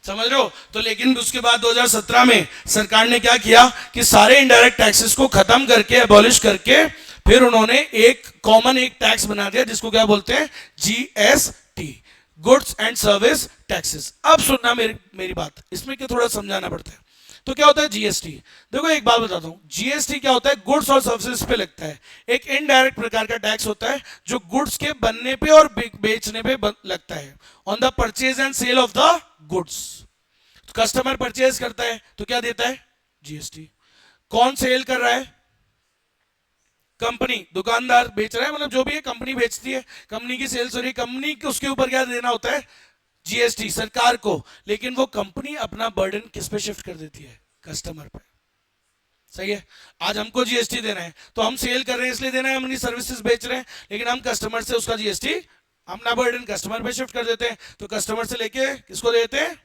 [SPEAKER 1] समझ रहे हो। तो लेकिन उसके बाद 2017 में सरकार ने क्या किया कि सारे इनडायरेक्ट टैक्सेस को खत्म करके, एबॉलिश करके, फिर उन्होंने एक कॉमन एक टैक्स बना दिया जिसको क्या बोलते हैं? GST, goods and service taxes. अब सुनना मेरी बात, इसमें क्या थोड़ा समझाना पड़ता है। तो क्या होता है जीएसटी? देखो एक बात बताता हूं, जीएसटी क्या होता है? गुड्स और सर्विसेज पे लगता है। एक इनडायरेक्ट प्रकार का टैक्स होता है जो गुड्स के बनने पे और बेचने पे लगता है, on the purchase and sale of the goods. Customer purchase करता है तो क्या देता है? जीएसटी। कौन सेल कर रहा है? कंपनी, दुकानदार बेच रहा है, मतलब जो भी है कंपनी बेचती है, कंपनी की सेल्स हो रही है, कंपनी के उसके ऊपर क्या देना होता है? जीएसटी, सरकार को। लेकिन वो कंपनी अपना बर्डन किस पे शिफ्ट कर देती है? कस्टमर पे। सही है। आज हमको जीएसटी देना है तो हम सेल कर रहे हैं इसलिए देना है, हम अपनी सर्विसेज बेच रहे हैं, लेकिन हम कस्टमर से उसका जीएसटी, अपना बर्डन कस्टमर पे शिफ्ट कर देते हैं। तो कस्टमर से लेके किसको देते हैं?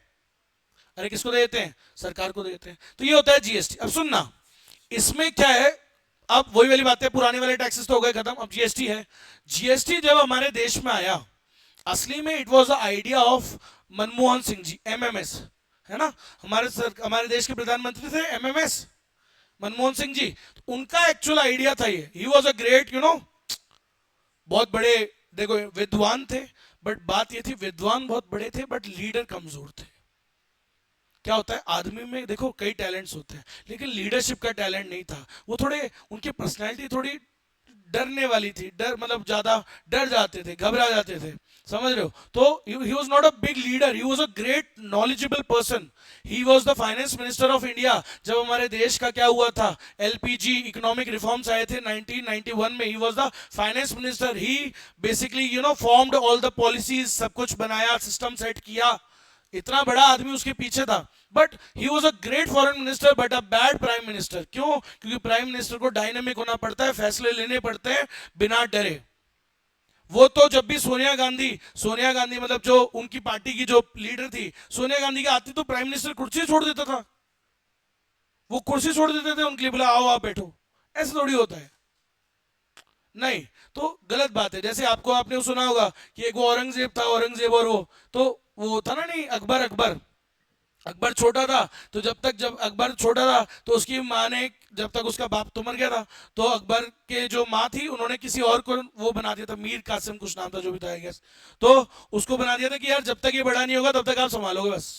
[SPEAKER 1] अरे किसको देते हैं? सरकार को देते हैं। तो ये होता है जीएसटी। अब सुनना, इसमें क्या है, अब वही वाली बात है, पुराने वाले टैक्सेस तो हो गए खत्म, अब जीएसटी है। जीएसटी जब हमारे देश में आया, असली में it was the idea of Manmohan Singh ji, MMS, है ना, हमारे देश के प्रधानमंत्री थे एमएमएस, मनमोहन सिंह जी। उनका एक्चुअल आइडिया था ये। ही वाज अ ग्रेट, बहुत बड़े, देखो विद्वान थे, बट बात ये थी विद्वान बहुत बड़े थे बट लीडर कमजोर थे। क्या होता है आदमी में, देखो कई टैलेंट्स होते हैं लेकिन लीडरशिप का टैलेंट नहीं था। वो थोड़े, उनकी पर्सनैलिटी थोड़ी डरने वाली थी, डर मतलब ज्यादा डर जाते थे, घबरा जाते थे, समझ रहे हो। तो he was not a big leader, he was a great knowledgeable person. He was the finance minister of India जब हमारे देश का क्या हुआ था, एलपीजी इकोनॉमिक रिफॉर्म्स आए थे 1991 में। He was the finance minister. He basically formed all the policies, सब कुछ बनाया, सिस्टम सेट किया। इतना बड़ा आदमी उसके पीछे था। But he was a great foreign minister but a bad prime minister. क्यों? क्योंकि प्राइम मिनिस्टर को डायनेमिक होना पड़ता है, फैसले लेने पड़ते हैं बिना डरे। वो तो जब भी सोनिया गांधी मतलब जो उनकी पार्टी की जो लीडर थी, सोनिया गांधी की आती तो प्राइम मिनिस्टर कुर्सी छोड़ देता था। वो कुर्सी छोड़ देते थे उनके लिए, बोला आओ आप बैठो। ऐसे थोड़ी होता है, नहीं, तो गलत बात है। जैसे आपने सुना होगा कि एक वो औरंगजेब था, औरंगजेब और वो था ना, नहीं, अकबर छोटा था। तो जब अकबर छोटा था तो उसकी माँ ने, जब तक उसका बाप तो मर गया था, तो अकबर के जो माँ थी उन्होंने किसी और को वो बना दिया था, मीर कासिम कुछ नाम था जो भी था, गैस। तो उसको बना दिया था कि यार जब तक ये बड़ा नहीं होगा तब तक आप संभालोगे बस।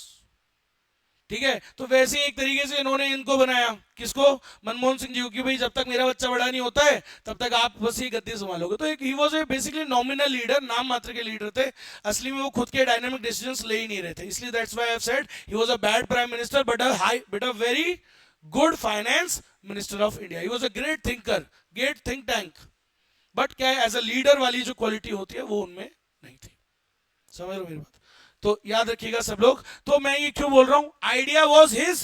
[SPEAKER 1] ठीक है, तो वैसे ही एक तरीके से इन्होंने इनको बनाया, किसको, मनमोहन सिंह जी को, कि भाई जब तक मेरा बच्चा बड़ा नहीं होता है तब तक आप बस ये गद्दी संभालोगे। तो एक he was a basically nominal leader, नाम मात्र के लीडर थे, असली में वो खुद के डायनामिक डिसीजंस ले ही नहीं रहे थे। इसलिए that's why I have said he was a bad prime minister but a very good finance minister of India. He was a great thinker, great think tank, but क्या है, एज अ लीडर वाली जो quality होती है वो उनमें नहीं थी। समझ रहे हो मेरी बात? तो याद रखिएगा सब लोग। तो मैं ये क्यों बोल रहा हूं, आइडिया वॉज हिज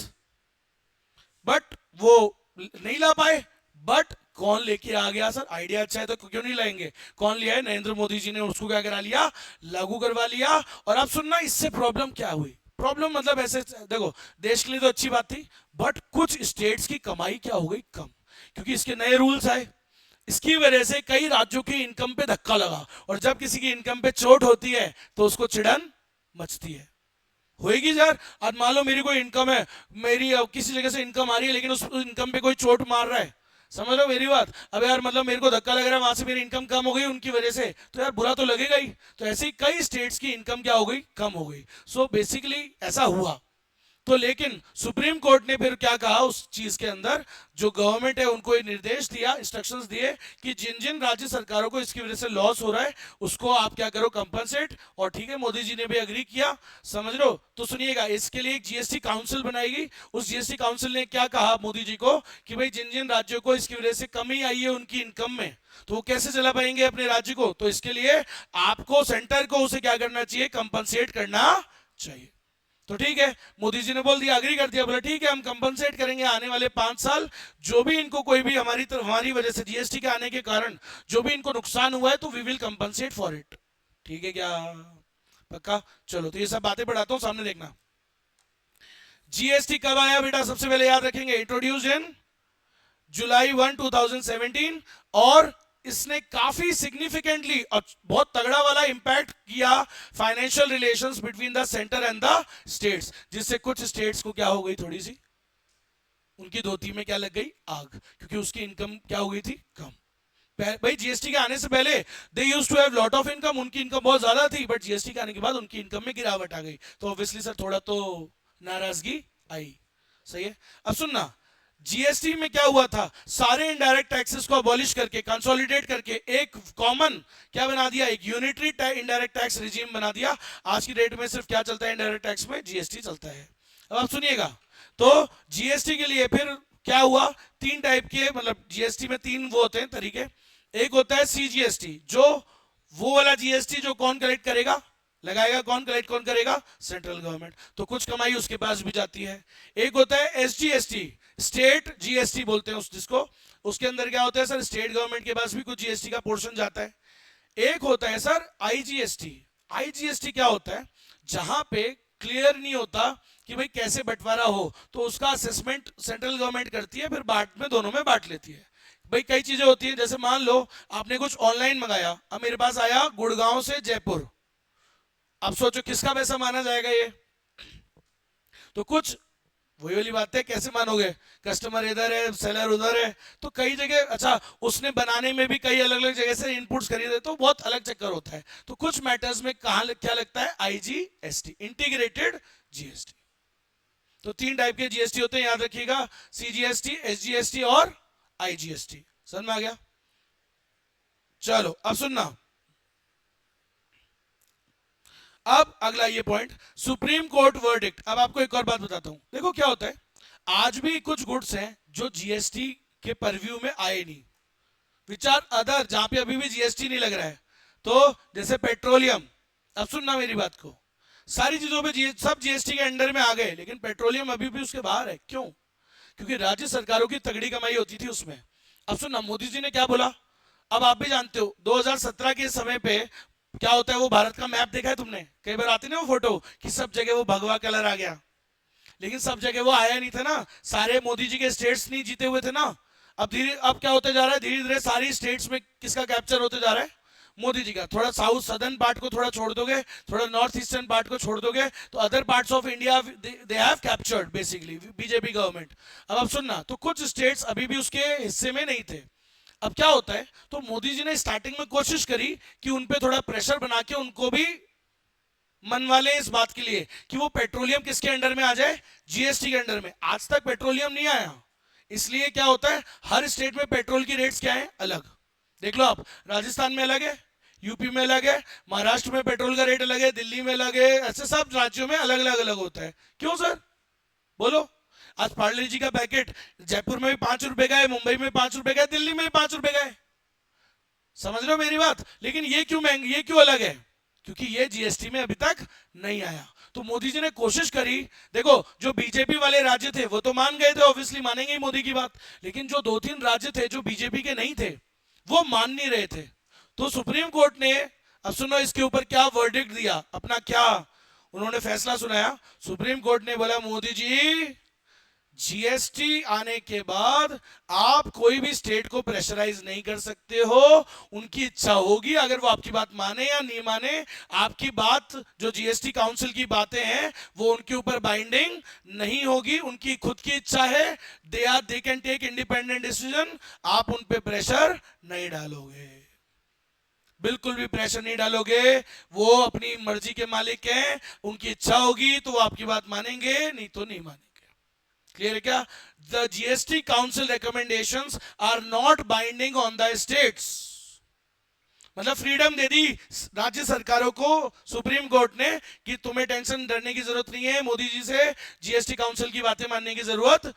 [SPEAKER 1] बट वो नहीं ला पाए, बट कौन लेके आ गया, सर आइडिया अच्छा है तो क्यों नहीं लाएंगे, कौन लिया है, नरेंद्र मोदी जी ने उसको क्या करा लिया, लागू करवा लिया। और अब सुनना इससे प्रॉब्लम क्या हुई, प्रॉब्लम मतलब ऐसे देखो, देश के लिए तो अच्छी बात थी, बट कुछ स्टेट्स की कमाई क्या हो गई, कम, क्योंकि इसके नए रूल्स आए। इसकी वजह से कई राज्यों की इनकम पे धक्का लगा, और जब किसी की इनकम पे चोट होती है तो उसको चिड़न मचती है। होएगी यार, आज मान लो मेरी कोई इनकम है, मेरी किसी जगह से इनकम आ रही है, लेकिन उस इनकम पे कोई चोट मार रहा है, समझ लो मेरी बात। अब यार मतलब मेरे को धक्का लग रहा है, वहां से मेरी इनकम कम हो गई उनकी वजह से, तो यार बुरा तो लगेगा ही। तो ऐसे ही कई स्टेट्स की इनकम क्या हो गई, कम हो गई। सो बेसिकली ऐसा हुआ। तो लेकिन सुप्रीम कोर्ट ने फिर क्या कहा उस चीज के अंदर, जो गवर्नमेंट है उनको ये निर्देश दिया, इंस्ट्रक्शंस दिए कि जिन जिन राज्य सरकारों को इसकी वजह से लॉस हो रहा है उसको आप क्या करो, कंपनसेट। और ठीक है, मोदी जी ने भी अग्री किया, समझ लो। तो सुनिएगा, इसके लिए एक जीएसटी काउंसिल बनाएगी। उस जीएसटी काउंसिल ने क्या कहा मोदी जी को कि भाई जिन जिन राज्यों को इसकी वजह से कमी आई है उनकी इनकम में, तो वो कैसे चला पाएंगे अपने राज्य को, तो इसके लिए आपको सेंटर को उसे क्या करना चाहिए, कंपनसेट करना चाहिए। तो ठीक है, मोदी जी ने बोल दिया, अग्री कर दिया, बोला ठीक है हम कंपनसेट करेंगे आने वाले 5 साल, जो भी इनको कोई भी हमारी तरफ हमारी वजह से जीएसटी के आने के कारण जो भी इनको नुकसान हुआ है तो we will compensate for it. ठीक है क्या, पक्का? चलो तो ये सब बातें बढ़ाता हूं, सामने देखना। जीएसटी कब आया बेटा, सबसे पहले याद रखेंगे, इंट्रोड्यूस इन जुलाई 1 2017, और इसने काफी सिग्निफिकेंटली और बहुत तगड़ा वाला इंपैक्ट किया financial relations between the centre and the states, जिससे कुछ स्टेट्स को क्या हो गई, थोड़ी सी उनकी धोती में क्या लग गई, आग, क्योंकि उसकी इनकम क्या हो गई थी, कम। भाई जीएसटी के आने से पहले they used to have lot of income, उनकी इनकम बहुत ज्यादा थी, बट जीएसटी के आने के बाद उनकी इनकम में गिरावट आ गई, तो ऑब्वियसली सर थोड़ा तो नाराजगी आई। सही है, अब सुनना, जीएसटी में क्या हुआ था, सारे इनडायरेक्ट टैक्सेस को अबॉलिश करके, कंसोलिडेट करके एक कॉमन क्या बना दिया, एक यूनिटरी इनडायरेक्ट टैक्स रिजीम बना दिया। आज की डेट में सिर्फ क्या चलता है इनडायरेक्ट टैक्स में, जीएसटी चलता है। अब आप सुनिएगा, तो जीएसटी के लिए फिर क्या हुआ, 3 टाइप के, मतलब जीएसटी में 3 वो होते हैं तरीके। एक होता है सीजीएसटी, जो वो वाला जीएसटी जो कौन कलेक्ट करेगा, लगाएगा, कौन करेगा, सेंट्रल गवर्नमेंट, तो कुछ कमाई उसके पास भी जाती है। एक होता है एसजीएसटी, स्टेट जीएसटी बोलते हैं उस जिसको, उसके अंदर क्या होता है सर, स्टेट गवर्नमेंट के पास भी कुछ जीएसटी का पोर्शन जाता है। एक होता है सर आईजीएसटी। आईजीएसटी क्या होता है, जहां पे क्लियर नहीं होता कि भाई कैसे बंटवारा हो, तो उसका असेसमेंट सेंट्रल गवर्नमेंट करती है, फिर बाट में दोनों में बांट लेती है। भाई कई चीजें होती हैं, जैसे मान लो आपने कुछ ऑनलाइन मंगाया, अब मेरे पास आया गुड़गांव से जयपुर, अब सोचो किसका पैसा माना जाएगा ये, तो कुछ वही वाली बात है, कैसे मानोगे, कस्टमर इधर है सेलर उधर है, तो कई जगह, अच्छा उसने बनाने में भी कई अलग अलग जगह से इनपुट्स खरीदे, तो बहुत अलग चक्कर होता है। तो कुछ मैटर्स में कहां क्या लगता है, आईजीएसटी, इंटीग्रेटेड जीएसटी। तो 3 टाइप के जीएसटी होते हैं, याद रखिएगा, सीजीएसटी, एसजीएसटी और आईजीएसटी। समझ में आ गया? चलो अब सुनना, अब अगला ये पॉइंट, सुप्रीम कोर्ट वर्डिक्ट। अब आपको एक और बात बताता हूं, देखो क्या होता है, आज भी कुछ गुड्स हैं जो जीएसटी के परव्यू में आए नहीं, विच आर अदर, जहां पे अभी भी जीएसटी नहीं लग रहा है। तो जैसे पेट्रोलियम, अब सुनना मेरी बात को, सारी चीजों पे सब जीएसटी के अंडर में आ गए, लेकिन पेट्रोलियम अभी भी उसके बाहर है। क्यों? क्योंकि राज्य सरकारों की तगड़ी कमाई होती थी उसमें। अब सुनना, मोदी जी ने क्या बोला, अब आप भी जानते हो 2017 के समय पे क्या होता है, वो भारत का मैप देखा है तुमने, कई बार आती ना वो फोटो कि सब जगह वो भगवा कलर आ गया, लेकिन सब जगह वो आया नहीं था ना, सारे मोदी जी के स्टेट्स नहीं जीते हुए थे ना। अब क्या होते जा रहा है, धीरे धीरे सारी स्टेट्स में किसका कैप्चर होते जा रहा है, मोदी जी का। थोड़ा साउथ सदर्न पार्ट को थोड़ा छोड़ दोगे, थोड़ा नॉर्थ ईस्टर्न पार्ट को छोड़ दोगे, तो other parts of India they have captured basically BJP government. अब सुनना, तो कुछ स्टेट्स अभी भी उसके हिस्से में नहीं थे। अब क्या होता है, तो मोदी जी ने स्टार्टिंग में कोशिश करी कि उन पे थोड़ा प्रेशर बना के उनको भी मनवा लें इस बात के लिए कि वो पेट्रोलियम किसके अंडर में आ जाए, जीएसटी के अंडर में। आज तक पेट्रोलियम नहीं आया, इसलिए क्या होता है हर स्टेट में पेट्रोल की रेट्स क्या है, अलग। देख लो आप, राजस्थान में अलग है, यूपी में अलग है, महाराष्ट्र में पेट्रोल का रेट अलग है, दिल्ली में अलग है, ऐसे सब राज्यों में अलग अलग अलग होता है। क्यों सर, बोलो। आज पार्ले जी का पैकेट जयपुर में भी 5 रुपए का है, मुंबई में 5 रुपए का है, दिल्ली में भी 5 रुपए का है। समझ रहे हो मेरी बात? लेकिन ये क्यों महंगी, ये क्यों अलग है? क्योंकि ये जीएसटी में अभी तक नहीं आया। तो मोदी जी ने कोशिश करी, देखो जो बीजेपी वाले राज्य थे वो तो मान गए थे, ऑब्वियसली मानेंगे ही मोदी की बात, लेकिन जो 2-3 राज्य थे जो बीजेपी के नहीं थे वो मान नहीं रहे थे। तो सुप्रीम कोर्ट ने, अब सुनो इसके ऊपर क्या वर्डिक्ट दिया, अपना क्या उन्होंने फैसला सुनाया। सुप्रीम कोर्ट ने बोला मोदी जी जीएसटी आने के बाद आप कोई भी स्टेट को प्रेशराइज नहीं कर सकते हो, उनकी इच्छा होगी, अगर वो आपकी बात माने या नहीं माने, आपकी बात जो जीएसटी काउंसिल की बातें हैं वो उनके ऊपर बाइंडिंग नहीं होगी, उनकी खुद की इच्छा है, they can take independent decision, आप उन पे प्रेशर नहीं डालोगे, बिल्कुल भी प्रेशर नहीं डालोगे, वो अपनी मर्जी के मालिक हैं, उनकी इच्छा होगी तो वो आपकी बात मानेंगे, नहीं तो नहीं मानेंगे। क्लियर है क्या? The GST council recommendations are not binding on the states. मतलब फ्रीडम दे दी राज्य सरकारों को सुप्रीम कोर्ट ने कि तुम्हें टेंशन डरने की जरूरत नहीं है, मोदी जी से जीएसटी काउंसिल की बातें मानने की जरूरत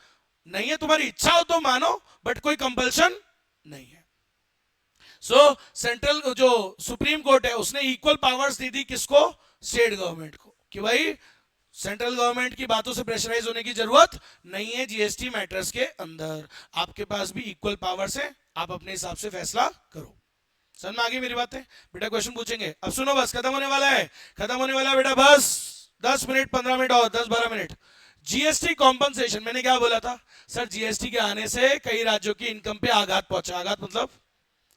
[SPEAKER 1] नहीं है, तुम्हारी इच्छा हो तो मानो बट कोई कंपल्शन नहीं है। सो सेंट्रल जो सुप्रीम कोर्ट है उसने इक्वल पावर्स दे दी किसको, स्टेट गवर्नमेंट को, कि भाई सेंट्रल गवर्नमेंट की बातों से प्रेशराइज होने की जरूरत नहीं है जीएसटी मैटर्स के अंदर, आपके पास भी इक्वल पावर्स है, आप अपने हिसाब से फैसला करो। समझ में आ गई मेरी बातें? बेटा क्वेश्चन पूछेंगे, अब सुनो बस खत्म होने वाला है, खत्म होने वाला है बेटा, बस 10 मिनट 15 मिनट और 10-12 मिनट। जीएसटी कॉम्पनसेशन, मैंने क्या बोला था सर, जीएसटी के आने से कई राज्यों की इनकम पे आघात पहुंचा, आघात मतलब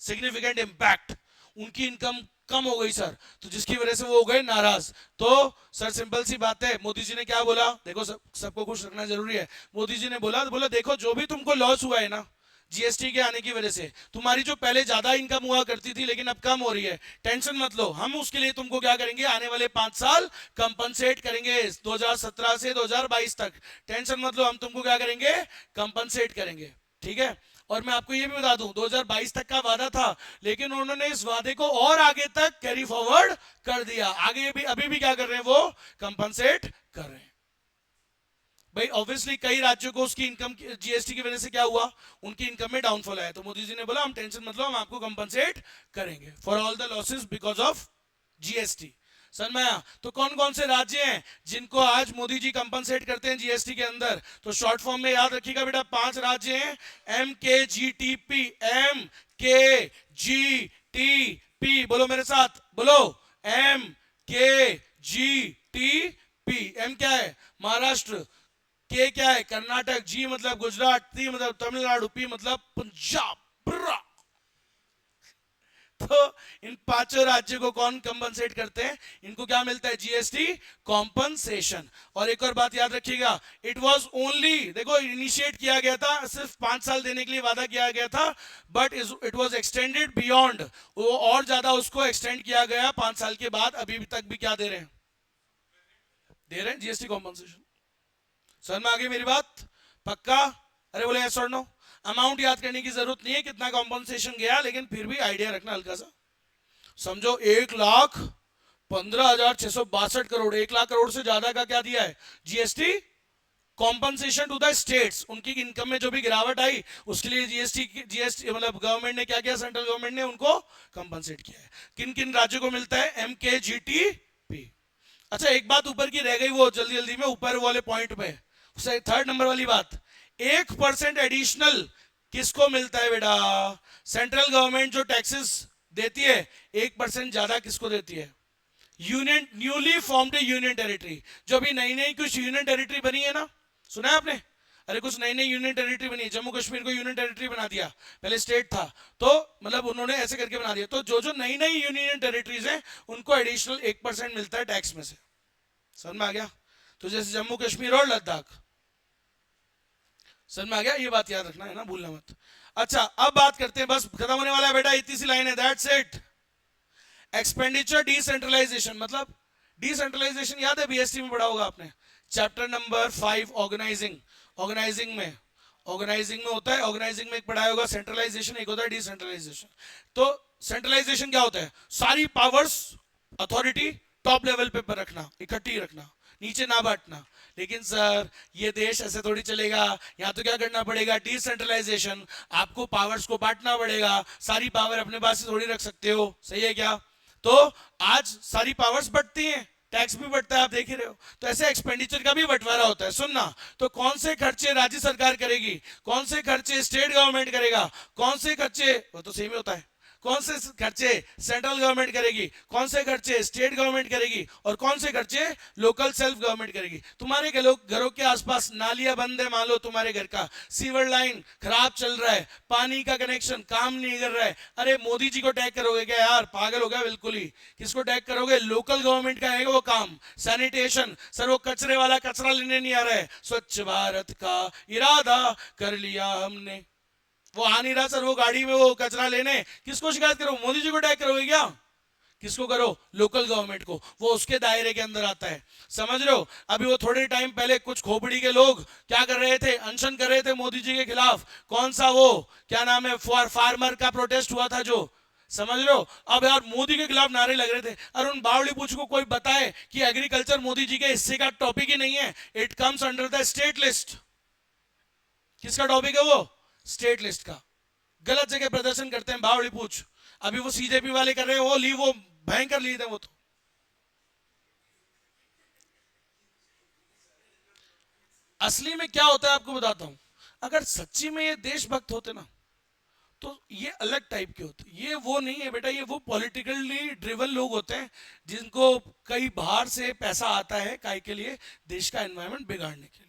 [SPEAKER 1] सिग्निफिकेंट इंपैक्ट, उनकी इनकम कम हो गई सर, तो जिसकी वजह से वो हो गए नाराज। तो सर सिंपल सी बात है, मोदी जी ने क्या बोला, देखो सबको खुश रखना जरूरी है, मोदी जी ने बोला देखो जो भी तुमको लॉस हुआ है ना जीएसटी के आने की वजह से, तुम्हारी जो पहले ज्यादा इनकम हुआ करती थी लेकिन अब कम हो रही है, टेंशन मत लो, हम उसके लिए तुमको क्या करेंगे, आने वाले 5 साल कंपनसेट करेंगे, 2017 से 2022 तक, टेंशन मत लो, हम तुमको क्या करेंगे, कंपनसेट करेंगे, ठीक है। और मैं आपको ये भी बता दूं 2022 तक का वादा था, लेकिन उन्होंने इस वादे को और आगे तक कैरी फॉरवर्ड कर दिया, आगे भी अभी भी क्या कर रहे हैं, वो कंपनसेट कर रहे हैं। भाई ऑब्वियसली कई राज्यों को उसकी इनकम जीएसटी की वजह से क्या हुआ, उनकी इनकम में डाउनफॉल आया, तो मोदी जी ने बोला हम टेंशन मत लो, हम आपको कंपनसेट करेंगे for all the losses because of GST. समझ में आया? तो कौन कौन से राज्य हैं जिनको आज मोदी जी कंपनसेट करते हैं जीएसटी के अंदर, तो शॉर्ट फॉर्म में याद रखिएगा बेटा 5 राज्य हैं, MKGTP, MKGTP, बोलो मेरे साथ, बोलो MKGTP। एम क्या है, महाराष्ट्र, के क्या है, कर्नाटक, जी मतलब गुजरात, टी मतलब तमिलनाडु, पी मतलब पंजाब। तो इन 5 राज्यों को कौन कंपनसेट करते हैं, इनको क्या मिलता है, जीएसटी कॉम्पनसेशन। और एक और बात याद रखिएगा, इट वाज ओनली, देखो इनिशिएट किया गया था, सिर्फ 5 साल देने के लिए वादा किया गया था, but it was extended beyond, वो और ज्यादा उसको एक्सटेंड किया गया 5 साल के बाद, अभी तक भी क्या दे रहे हैं, जीएसटी कॉम्पनसेशन। समझ में आ गई मेरी बात? पक्का? अरे बोले यस और नो। अमाउंट याद करने की जरूरत नहीं है कितना कॉम्पनसेशन गया, लेकिन फिर भी आइडिया रखना हल्का सा। समझो 1,15,662 करोड़, 1 लाख करोड़ से ज्यादा का क्या दिया है, GST compensation to the states, उनकी इनकम में जो भी गिरावट आई उसके लिए जीएसटी मतलब गवर्नमेंट ने क्या किया, सेंट्रल गवर्नमेंट ने उनको कंपनसेट किया है। किन किन राज्यों को मिलता है, MKGTP। अच्छा एक बात ऊपर की रह गई, वो जल्दी जल्दी में ऊपर वाले पॉइंट पे, 3rd नंबर वाली बात, 1% एडिशनल किसको मिलता है बेटा, सेंट्रल गवर्नमेंट जो टैक्सेस देती है 1% ज्यादा किसको देती है, union, newly formed union territory, जो अभी नई नई कुछ यूनियन टेरिटरी बनी है ना, सुना है आपने, अरे कुछ नई नई यूनियन टेरिटरी बनी, जम्मू कश्मीर को यूनियन टेरिटरी बना दिया, पहले स्टेट था, तो मतलब उन्होंने ऐसे करके बना दिया, तो जो जो नई नई यूनियन टेरिटरीज हैं उनको एडिशनल 1% मिलता है टैक्स में से। समझ में आ गया? तो जैसे जम्मू कश्मीर और लद्दाख, समझ में आ गया, ये बात याद रखना है ना, भूलना मत। अच्छा अब बात करते हैं, बस खत्म होने वाला है बेटा, इतनी सी लाइन है, दैट्स इट। एक्सपेंडिचर डिसेंट्रलाइजेशन मतलब डिसेंट्रलाइजेशन याद है, बीएसटी में पढ़ा होगा आपने, चैप्टर नंबर 5 ऑर्गेनाइजिंग। ऑर्गेनाइजिंग में होता है, ऑर्गेनाइजिंग में एक पढ़ाया होगा सेंट्रलाइजेशन, एक होता है डिसेंट्रलाइजेशन। तो सेंट्रलाइजेशन क्या होता है? सारी पावर्स, अथॉरिटी टॉप लेवल पे पर रखना, इकट्ठी रखना, नीचे ना बांटना। लेकिन सर ये देश ऐसे थोड़ी चलेगा, यहाँ तो क्या करना पड़ेगा? डिसेंट्रलाइजेशन। आपको पावर्स को बांटना पड़ेगा, सारी पावर अपने पास ही थोड़ी रख सकते हो, सही है क्या? तो आज सारी पावर्स बढ़ती हैं, टैक्स भी बढ़ता है, आप देख ही रहे हो। तो ऐसे एक्सपेंडिचर का भी बंटवारा होता है। सुनना, तो कौन से खर्चे राज्य सरकार करेगी, कौन से खर्चे स्टेट गवर्नमेंट करेगा, कौन से खर्चे, वो तो सेम ही होता है, कौन से खर्चे सेंट्रल गवर्नमेंट करेगी, कौन से खर्चे स्टेट गवर्नमेंट करेगी, और कौन से खर्चे लोकल सेल्फ गवर्नमेंट करेगी। तुम्हारे घरों के आसपास नालियां बंद है, मान लो तुम्हारे घर का सीवर लाइन खराब चल रहा है, पानी का कनेक्शन काम नहीं कर रहा है, अरे मोदी जी को टैग करोगे क्या यार? पागल हो गया बिल्कुल ही। किसको टैग करोगे? लोकल गवर्नमेंट का है वो काम। सैनिटेशन, सर वो कचरे वाला कचरा लेने नहीं आ रहा है, स्वच्छ भारत का इरादा कर लिया हमने, वो आ नहीं रहा सर वो गाड़ी में वो कचरा लेने, किसको शिकायत करो? मोदी जी को टैग करोगे क्या? किसको करो? लोकल गवर्नमेंट को, वो उसके दायरे के अंदर आता है, समझ रहे हो? अभी वो थोड़े टाइम पहले कुछ खोपड़ी के लोग क्या कर रहे थे? अनशन कर रहे थे मोदी जी के खिलाफ। कौन सा वो क्या नाम है, फार्मर का प्रोटेस्ट हुआ था जो, समझ रहे हो? अब यार मोदी के खिलाफ नारे लग रहे थे। अरुण बावली पूछ को कोई बताए कि एग्रीकल्चर मोदी जी के हिस्से का टॉपिक ही नहीं है, it comes under the state list. किसका टॉपिक है वो? स्टेट लिस्ट का। गलत जगह प्रदर्शन करते हैं बावड़ी पूछ। अभी वो सीजेपी वाले कर रहे हैं, वो लीव, वो भयंकर लीड है वो तो। असली में क्या होता है आपको बताता हूं। अगर सच्ची में ये देशभक्त होते ना, तो ये अलग टाइप के होते। ये वो नहीं है बेटा, ये वो पॉलिटिकली ड्रिवन लोग होते हैं जिनको कई बाहर से पैसा आता है काय के लिए? देश का एनवायरनमेंट बिगाड़ने के लिए।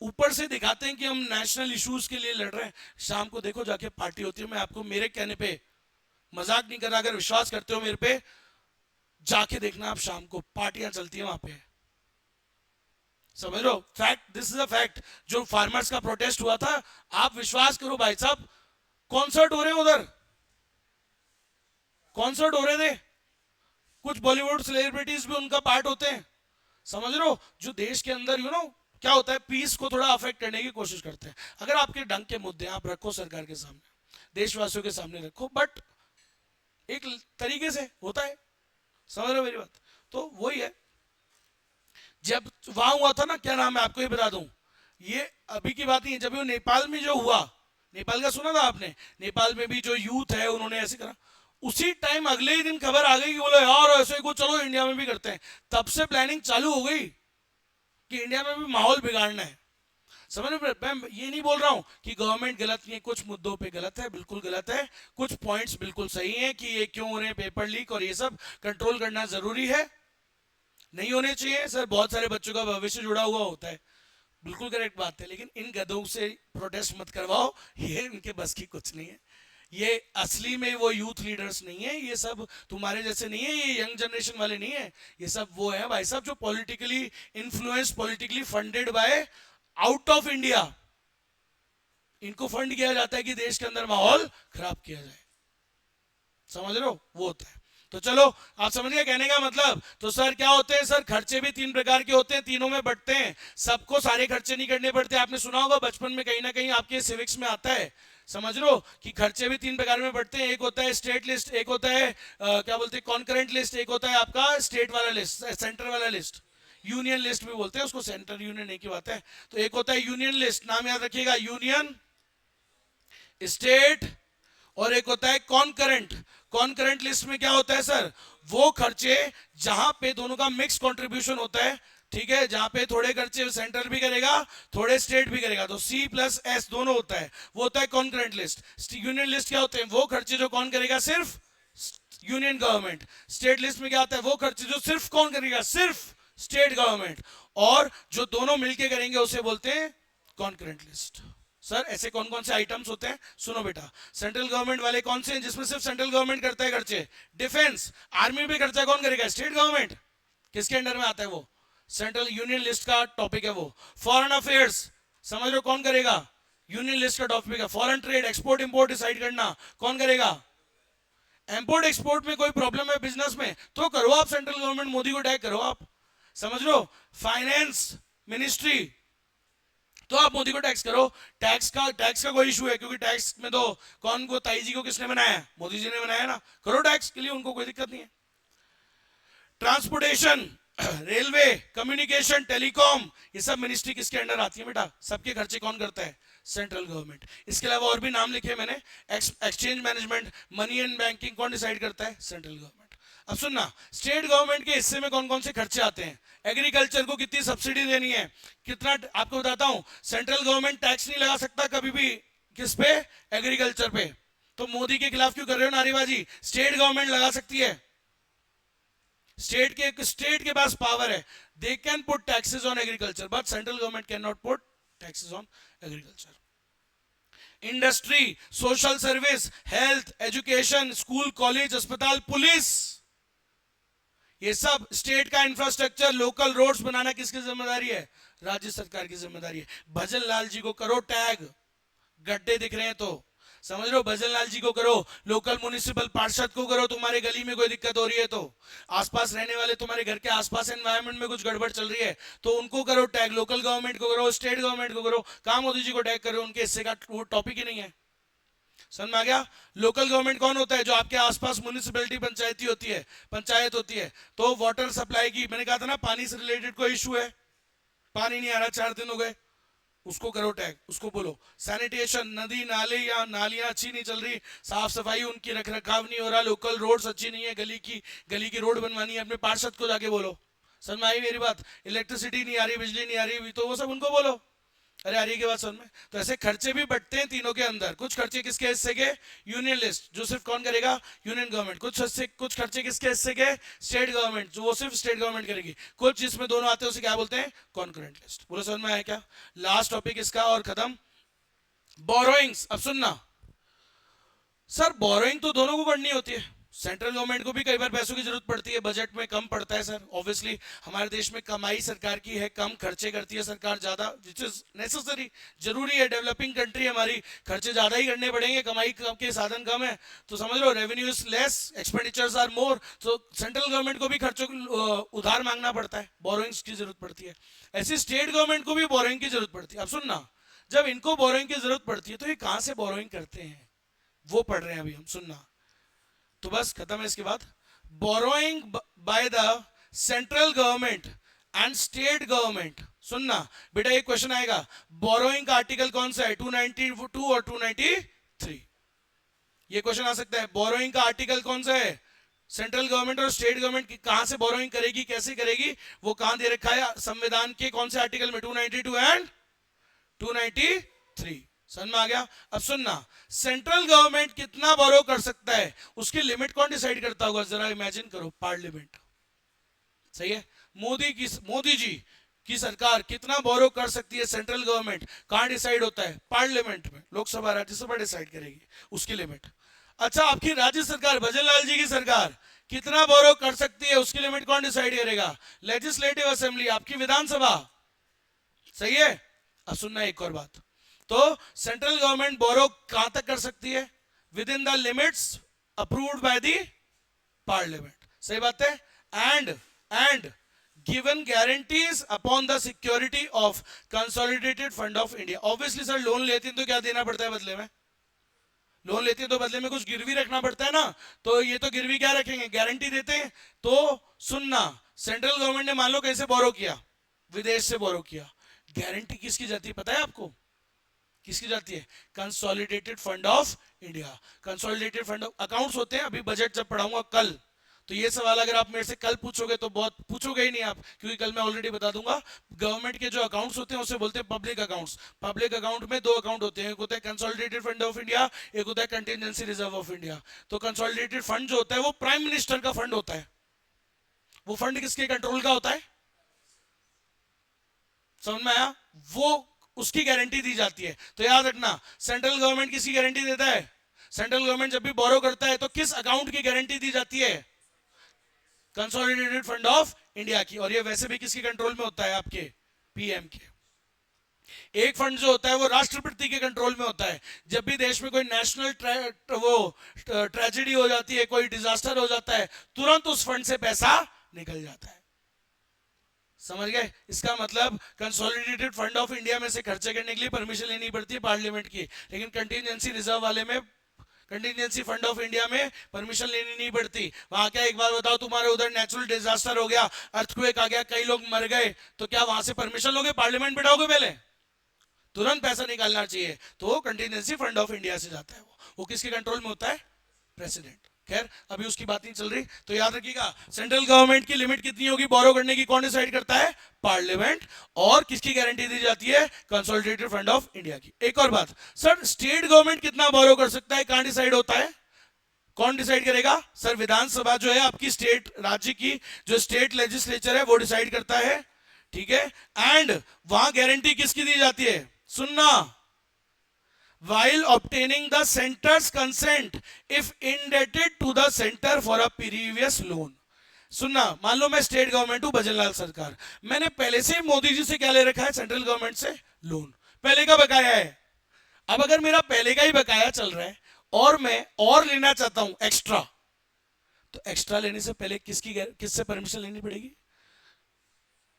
[SPEAKER 1] ऊपर से दिखाते हैं कि हम नेशनल इश्यूज के लिए लड़ रहे हैं, शाम को देखो जाके पार्टी होती है। मैं आपको मेरे कहने पे मजाक नहीं कर रहा, अगर विश्वास करते हो मेरे पे, जाके देखना आप, शाम को पार्टियां चलती है वहां पे, समझ लो। Fact, this is a fact. जो फार्मर्स का प्रोटेस्ट हुआ था, आप विश्वास करो भाई साहब, कॉन्सर्ट हो रहे हैं उधर, कॉन्सर्ट हो रहे थे, कुछ बॉलीवुड सेलिब्रिटीज भी उनका पार्ट होते हैं, समझ रहे हो? जो देश के अंदर क्या होता है, पीस को थोड़ा अफेक्ट करने की कोशिश करते हैं। अगर आपके डंग के मुद्दे आप रखो सरकार के सामने, देशवासियों के सामने रखो, बट एक तरीके से होता है, समझ रहे हो मेरी बात? तो वही है। जब वहां हुआ था ना, क्या नाम है, आपको ये बता दूं, ये अभी की बात नहीं है, जब वो नेपाल में जो हुआ, नेपाल का सुना था आपने? नेपाल में भी जो यूथ है उन्होंने ऐसे करा, उसी टाइम अगले ही दिन खबर आ गई कि बोलो यार ऐसे कुछ, चलो इंडिया में भी करते हैं। तब से प्लानिंग चालू हो गई कि इंडिया में भी माहौल बिगाड़ना है, समझ में? मैं ये नहीं बोल रहा हूं कि गवर्नमेंट गलत नहीं है, कुछ मुद्दों पे गलत है, बिल्कुल गलत है, कुछ पॉइंट्स बिल्कुल सही हैं कि ये क्यों हो रहे हैं, पेपर लीक और ये सब कंट्रोल करना जरूरी है, नहीं होने चाहिए सर, बहुत सारे बच्चों का भविष्य जुड़ा हुआ होता है, बिल्कुल करेक्ट बात है। लेकिन इन गधों से प्रोटेस्ट मत करवाओ, ये इनके बस की कुछ नहीं है। ये असली में वो यूथ लीडर्स नहीं है, ये सब तुम्हारे जैसे नहीं है, ये यंग जनरेशन वाले नहीं है, ये सब वो है भाई साहब जो politically influence, politically funded by out of India. इनको फंड किया जाता है कि देश के अंदर माहौल खराब किया जाए, समझ रहे हो? वो होता है। तो चलो आप समझ गए कहने का मतलब। तो सर क्या होते हैं? सर खर्चे भी तीन प्रकार के होते हैं, तीनों में बंटते हैं, सबको सारे खर्चे नहीं करने पड़ते। आपने सुना होगा बचपन में कहीं ना कहीं आपके सिविक्स में आता है, समझ लो कि खर्चे भी तीन प्रकार में बढ़ते हैं। एक होता है स्टेट लिस्ट, एक होता है क्या बोलते हैं कॉन्करेंट लिस्ट, एक होता है आपका स्टेट वाला लिस्ट, सेंटर वाला लिस्ट, यूनियन लिस्ट भी बोलते हैं उसको, सेंटर यूनियन एक ही बात है। तो एक होता है यूनियन लिस्ट, नाम याद रखिएगा, यूनियन, स्टेट, और एक होता है कॉन्करेंट। कॉन्करेंट लिस्ट में क्या होता है सर? वो खर्चे जहां पे दोनों का मिक्स कंट्रीब्यूशन होता है, ठीक है, जहां पे थोड़े खर्चे सेंट्रल भी करेगा, थोड़े स्टेट भी करेगा, तो C+S दोनों होता है, वो होता है कॉन्करेंट लिस्ट। यूनियन लिस्ट क्या होते हैं? वो खर्चे जो कौन करेगा? सिर्फ यूनियन गवर्नमेंट। स्टेट लिस्ट में क्या आता है? वो खर्चे जो सिर्फ कौन करेगा? सिर्फ स्टेट गवर्नमेंट। और जो दोनों मिलके करेंगे उसे बोलते हैं कॉन्करेंट लिस्ट। सर ऐसे कौन कौन से आइटम्स होते हैं? सुनो बेटा, सेंट्रल गवर्नमेंट वाले कौन से हैं जिसमें सिर्फ सेंट्रल गवर्नमेंट करता है खर्चे? डिफेंस, आर्मी भी खर्चा कौन करेगा? State government. किसके अंडर में आता है वो? सेंट्रल यूनियन लिस्ट का टॉपिक है वो। फॉरेन अफेयर्स समझ लो कौन करेगा? यूनियन लिस्ट का टॉपिक है। Foreign trade, export import decide करना कौन करेगा? इंपोर्ट एक्सपोर्ट में कोई प्रॉब्लम है बिजनेस में तो करो आप सेंट्रल गवर्नमेंट, मोदी को टैग करो आप, समझ लो। फाइनेंस मिनिस्ट्री तो आप मोदी को टैक्स करो। टैक्स का कोई इशू है, क्योंकि टैक्स में तो कौन को, ताई जी को किसने बनाया, मोदी जी ने बनाया ना, करो टैक्स के लिए, उनको कोई दिक्कत नहीं है। ट्रांसपोर्टेशन, रेलवे, कम्युनिकेशन, टेलीकॉम, ये सब मिनिस्ट्री किसके अंडर आती है बेटा, सबके खर्चे कौन करता है, सेंट्रल गवर्नमेंट। इसके अलावा और भी नाम लिखे मैंने, exchange management, money and banking कौन डिसाइड करता है, सेंट्रल गवर्नमेंट। अब सुनना, स्टेट गवर्नमेंट के हिस्से में कौन कौन से खर्चे आते हैं, एग्रीकल्चर को कितनी सब्सिडी देनी है, कितना, आपको बताता हूं, सेंट्रल गवर्नमेंट टैक्स नहीं लगा सकता कभी भी, किस पे, एग्रीकल्चर पे। तो मोदी के खिलाफ क्यों कर रहे हो नारेबाजी, स्टेट गवर्नमेंट लगा सकती है, स्टेट के पास पावर है, they can put taxes on agriculture, but central government can not put taxes on agriculture. Industry, social service, health, education, school, college, अस्पताल, पुलिस, ये सब स्टेट का इंफ्रास्ट्रक्चर, लोकल रोड्स बनाना किसकी जिम्मेदारी है, राज्य सरकार की जिम्मेदारी है। भजन लाल जी को करो टैग, गड्ढे दिख रहे हैं तो, समझ लो, भजन लाल जी को करो, लोकल म्युनिसिपल पार्षद को करो, तुम्हारे गली में कोई दिक्कत हो रही है तो, आसपास रहने वाले तुम्हारे घर के आसपास एनवायरनमेंट में कुछ गड़बड़ चल रही है तो उनको करो टैग, लोकल गवर्नमेंट को करो, स्टेट गवर्नमेंट को करो, कहां मोदी जी को टैग करो, उनके हिस्से का वो टॉपिक ही नहीं है। समझ में आ गया। लोकल गवर्नमेंट कौन होता है, जो आपके आसपास म्युनिसिपैलिटी पंचायती होती है, पंचायत होती है। तो वाटर सप्लाई की, मैंने कहा था ना, पानी से रिलेटेड कोई इशू है, पानी नहीं आ रहा 4 दिन हो गए, उसको करो टैग, उसको बोलो। सैनिटेशन, नदी नाले या नालियां अच्छी नहीं चल रही, साफ सफाई उनकी रख रखाव नहीं हो रहा, लोकल रोड्स अच्छी नहीं है, गली की रोड बनवानी है, अपने पार्षद को जाके बोलो। समझ में आई मेरी बात। इलेक्ट्रिसिटी नहीं आ रही, बिजली नहीं आ रही, तो वो सब उनको बोलो। अरे आ रही की बात समझ में। तो ऐसे खर्चे भी बटते हैं तीनों के अंदर। कुछ खर्चे किसके हिस्से के, यूनियन लिस्ट, जो सिर्फ कौन करेगा, यूनियन गवर्नमेंट। कुछ खर्चे किसके हिस्से के, स्टेट गवर्नमेंट, जो वो सिर्फ स्टेट गवर्नमेंट करेगी। कुछ जिसमें दोनों आते हैं उसे क्या बोलते हैं, कॉन्करेंट लिस्ट। बोलो समझ में आया क्या। लास्ट टॉपिक इसका और खत्म, बोरोइंग्स। अब सुनना सर, बोरोइंग तो दोनों को करनी होती है, सेंट्रल गवर्नमेंट को भी कई बार पैसों की जरूरत पड़ती है, बजट में कम पड़ता है सर। ऑब्वियसली हमारे देश में कमाई सरकार की है, कम खर्चे करती है सरकार ज्यादा, विच इज नेसेसरी, जरूरी है, डेवलपिंग कंट्री हमारी, खर्चे ज्यादा ही करने पड़ेंगे, कमाई के साधन कम है तो समझ लो, revenue is less, expenditures are more, तो सेंट्रल गवर्नमेंट को भी खर्चों उधार मांगना पड़ता है, बोरोइंग्स की जरूरत पड़ती है। ऐसी स्टेट गवर्नमेंट को भी बोरोइंग की जरूरत पड़ती है। अब सुनना, जब इनको बोरोइंग की जरूरत पड़ती है तो ये कहां से बोरोइंग करते हैं, वो पढ़ रहे हैं अभी हम, सुनना। तो बस खत्म है इसके बाद। Borrowing bye the central government and state government. सुनना बेटा, एक क्वेश्चन आएगा, बोरोइंग का आर्टिकल कौन सा है, 292 और 293। ये क्वेश्चन आ सकता है, बोरोइंग का आर्टिकल कौन सा है, सेंट्रल गवर्नमेंट और स्टेट गवर्नमेंट कहां से बोरोइंग करेगी, कैसे करेगी, वो कहां दे रखा है संविधान के कौन से आर्टिकल में, 292 एंड 293। समझ में आ गया। अब सुनना, सेंट्रल गवर्नमेंट कितना बोरो कर सकता है, उसकी लिमिट कौन डिसाइड करता होगा, जरा इमेजिन करो, पार्लियामेंट। सही है, मोदी जी की सरकार कितना बोरो कर सकती है, सेंट्रल गवर्नमेंट, कहां डिसाइड होता है, पार्लियामेंट में, लोकसभा राज्यसभा डिसाइड करेगी उसकी लिमिट। अच्छा, आपकी राज्य सरकार, भजन लाल जी की सरकार कितना बोरो कर सकती है, उसकी लिमिट कौन डिसाइड करेगा, लेजिस्लेटिव असेंबली, आपकी विधानसभा। सही है। अब सुनना एक और बात, तो सेंट्रल गवर्नमेंट बोरो कहां तक कर सकती है, with in the limits approved by the parliament. सही बात है। And given guarantees upon the security of consolidated fund of India. Obviously sir, loan लेते हैं तो क्या देना पड़ता है बदले में, लोन लेते हैं तो बदले में कुछ गिरवी रखना पड़ता है ना, तो ये तो गिरवी क्या रखेंगे, गारंटी देते हैं। तो सुनना, सेंट्रल गवर्नमेंट ने मान लो कैसे बोरो किया, विदेश से बोरो किया, गारंटी किसकी जाती है पता है आपको, किसकी जाती है, consolidated fund of India. Consolidated fund of accounts होते हैं, अभी बजट जब पढ़ाऊंगा कल, तो ये सवाल अगर आप मेरे से कल पूछोगे तो बहुत पूछोगे ही नहीं आप, क्योंकि कल मैं ऑलरेडी बता दूंगा। गवर्नमेंट के जो अकाउंट्स होते हैं उसे बोलते हैं पब्लिक अकाउंट्स। पब्लिक अकाउंट में 2 अकाउंट होते हैं, एक होता है कंसोलिडेटेड फंड ऑफ इंडिया, एक होता है कंटिजेंसी रिजर्व ऑफ इंडिया। तो कंसोलिडेटेड फंड जो होता है वो प्राइम मिनिस्टर का फंड होता है। वो फंड किसके कंट्रोल का होता है, समझ में आया, वो उसकी गारंटी दी जाती है। तो याद रखना, सेंट्रल गवर्नमेंट किसकी गारंटी देता है, सेंट्रल गवर्नमेंट जब भी बोरो करता है तो किस अकाउंट की गारंटी दी जाती है, कंसोलिडेटेड फंड ऑफ इंडिया की। और ये वैसे भी किसके कंट्रोल में होता है, आपके पीएम के। एक फंड जो होता है वो राष्ट्रपति के कंट्रोल में होता है। जब भी देश में कोई नेशनल ट्रेजेडी हो जाती है, कोई डिजास्टर हो जाता है, तुरंत उस फंड से पैसा निकल जाता है। समझ गए? इसका मतलब कंसोलिडेटेड फंड ऑफ इंडिया में से खर्चे करने के लिए परमिशन लेनी पड़ती है पार्लियामेंट की, लेकिन कंटिजेंसी रिजर्व वाले में, कंटिजेंसी फंड ऑफ इंडिया में परमिशन लेनी नहीं पड़ती। वहां क्या, एक बार बताओ, तुम्हारे उधर नेचुरल डिजास्टर हो गया, अर्थक्वेक आ गया, कई लोग मर गए, तो क्या वहां से परमिशन लोगे? पार्लियामेंट बिठाओगे? पहले तुरंत पैसा निकालना चाहिए। तो कंटिजेंसी फंड ऑफ इंडिया से जाता है। वो किसके कंट्रोल में होता है? प्रेसिडेंट। खैर अभी उसकी बात नहीं चल रही, तो याद रखिएगा सेंट्रल गवर्नमेंट की लिमिट कितनी होगी बोरो करने की, कौन डिसाइड करता है? पार्लियामेंट। और किसकी गारंटी दी जाती है? कंसोलिडेटेड फंड ऑफ इंडिया की। एक और बात, सर स्टेट गवर्नमेंट कितना बोरो कर सकता है, कहां डिसाइड होता है? कौन डिसाइड करेगा? सर विधानसभा जो है आपकी स्टेट, राज्य की जो स्टेट लेजिस्लेचर है वो डिसाइड करता है। ठीक है, एंड वहां गारंटी किसकी दी जाती है? सुनना, while obtaining the center's consent if indebted to the center for a previous loan। सुनना, मान लो मैं स्टेट गवर्नमेंट हूं, भजनलाल सरकार, मैंने पहले से मोदी जी से क्या ले रखा है? सेंट्रल गवर्नमेंट से लोन, पहले का बकाया है। अब अगर मेरा पहले का ही बकाया चल रहा है और मैं और लेना चाहता हूं एक्स्ट्रा, तो एक्स्ट्रा लेने से पहले किससे परमिशन लेनी पड़ेगी?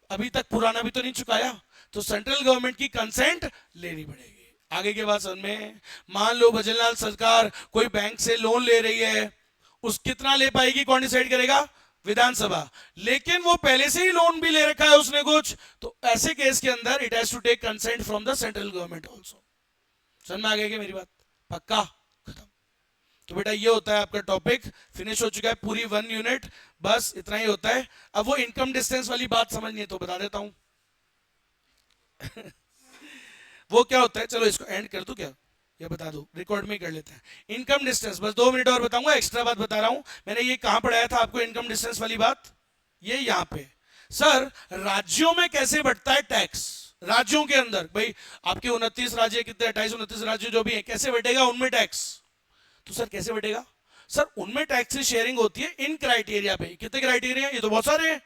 [SPEAKER 1] अभी तक पुराना भी तो नहीं चुकाया, तो सेंट्रल गवर्नमेंट की कंसेंट लेनी पड़ेगी। आगे के बाद समझ में, मान लो भजनलाल सरकार कोई बैंक से लोन ले रही है, उस कितना ले पाएगी, कौन डिसाइड करेगा? विधानसभा। लेकिन वो पहले से ही लोन भी ले रखा है उसने कुछ, तो ऐसे केस के अंदर it has to take consent from the central government also. समझ में आ गया मेरी बात? पक्का? खत्म। तो बेटा ये होता है आपका टॉपिक, फिनिश हो चुका है पूरी 1 यूनिट, बस इतना ही होता है। अब वो इनकम डिस्टेंस वाली बात समझनी है तो बता देता हूं। वो क्या होता है, चलो इसको एंड कर दूं क्या, या बता दो, रिकॉर्ड में ही कर लेते हैं। इनकम डिस्टेंस बस 2 मिनट और बताऊंगा, एक्स्ट्रा बात बता रहा हूं। मैंने ये कहां पढ़ाया था आपको इनकम डिस्टेंस वाली बात? ये यहां पे। सर राज्यों में कैसे बढ़ता है टैक्स? राज्यों के अंदर भाई आपके 29 राज्य, कितने 28 29 राज्य जो भी है, कैसे बढ़ेगा उनमें टैक्स? तो सर कैसे बढ़ेगा? सर उनमें टैक्स शेयरिंग होती है इन क्राइटेरिया पे। कितने क्राइटेरिया? ये तो बहुत सारे हैं,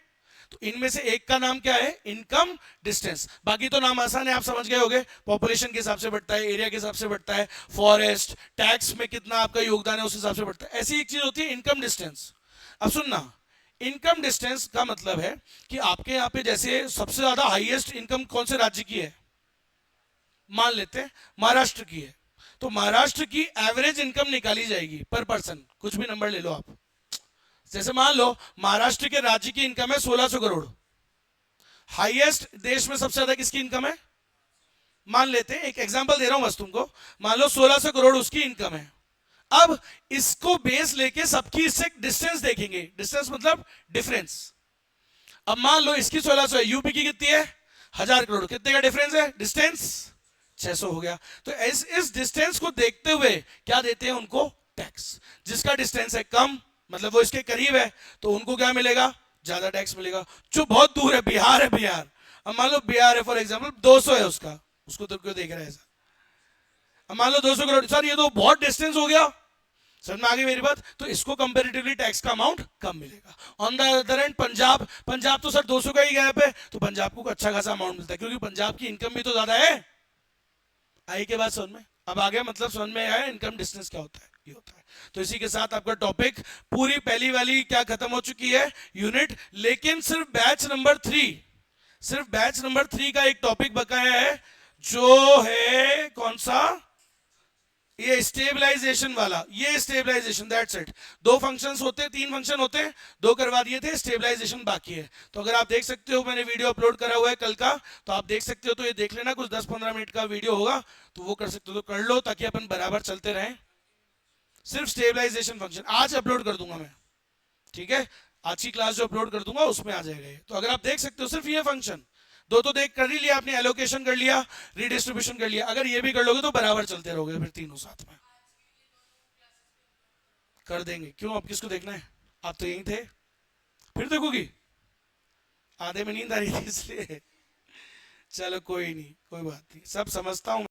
[SPEAKER 1] तो इनमें से एक का नाम क्या है? Income distance. बाकी तो नाम आसान है, आप समझ गए होंगे। पॉपुलेशन के हिसाब से बढ़ता है, एरिया के हिसाब से बढ़ता है, फॉरेस्ट टैक्स में कितना आपका योगदान है उस हिसाब से बढ़ता है। ऐसी एक चीज होती है इनकम डिस्टेंस। अब सुनना, इनकम डिस्टेंस का मतलब है कि आपके यहां पे जैसे सबसे ज्यादा हाईएस्ट इनकम कौन से राज्य की है? मान लेते हैं महाराष्ट्र की है, तो महाराष्ट्र की एवरेज इनकम निकाली जाएगी पर पर्सन, कुछ भी नंबर ले लो आप। जैसे मान लो महाराष्ट्र के राज्य की इनकम है 1600 करोड़, हाईएस्ट देश में सबसे ज्यादा किसकी इनकम है? मान लेते हैं, एक एग्जांपल दे रहा हूं बस तुमको, मान लो 1600 करोड़ उसकी इनकम है। अब इसको बेस लेके सबकी इससे डिस्टेंस देखेंगे, डिस्टेंस मतलब डिफरेंस। अब मान लो इसकी 1600 है, यूपी की कितनी है? 1000 करोड़, कितने का डिफरेंस है? डिस्टेंस 600 हो गया। तो इस डिस्टेंस को देखते हुए क्या देते हैं उनको? टैक्स। जिसका डिस्टेंस है कम, मतलब वो इसके करीब है, तो उनको क्या मिलेगा? ज्यादा टैक्स मिलेगा। जो बहुत दूर है, बिहार है, बिहार, अब मान लो बिहार है फॉर एग्जांपल, 200 है उसका, उसको तो क्यों देख रहा है ऐसा? अब मान लो 200 करोड़, सर ये तो बहुत डिस्टेंस हो गया। समझ में आ गई मेरी बात? तो इसको कंपैरेटिवली टैक्स का अमाउंट कम मिलेगा। On the other and Punjab, Punjab तो सर 200 का ही गैप है, तो पंजाब को अच्छा खासा अमाउंट मिलता है, क्योंकि पंजाब की इनकम भी तो ज्यादा है। आई के बाद समझ में? अब आगे मतलब समझ में आया इनकम डिस्टेंस क्या होता है, ये होता है। तो इसी के साथ आपका टॉपिक पूरी पहली वाली क्या खत्म हो चुकी है, यूनिट। लेकिन सिर्फ बैच नंबर 3, सिर्फ बैच नंबर 3 का एक टॉपिक बकाया है, जो है कौन सा? ये स्टेबलाइजेशन वाला, ये स्टेबलाइजेशन, दैट्स इट। 2 फंक्शंस होते हैं, 3 फंक्शन होते हैं, 2 करवा दिए थे, स्टेबलाइजेशन बाकी है। तो अगर आप देख सकते हो, मैंने वीडियो अपलोड करा हुआ है कल का, तो आप देख सकते हो, तो ये देख लेना, कुछ 10-15 मिनट का वीडियो होगा, तो वो कर सकते हो तो कर लो, ताकि अपन बराबर चलते रहें। सिर्फ स्टेबलाइजेशन फंक्शन आज अपलोड कर दूंगा मैं, ठीक है? आज की क्लास जो अपलोड कर दूंगा उसमें आ जाएगा ये। तो अगर आप देख सकते हो सिर्फ ये फंक्शन, 2 तो देख कर ही लिया आपने, एलोकेशन कर लिया, रिडिस्ट्रीब्यूशन कर लिया, अगर ये भी कर लोगे तो बराबर चलते रहोगे, फिर तीनों साथ में कर देंगे। क्यों, अब किसको देखना है? आप तो यहीं थे, फिर देखोगी? आधे में नींद आ रही थी इसलिए। चलो कोई नहीं, कोई बात नहीं, सब समझता हूं।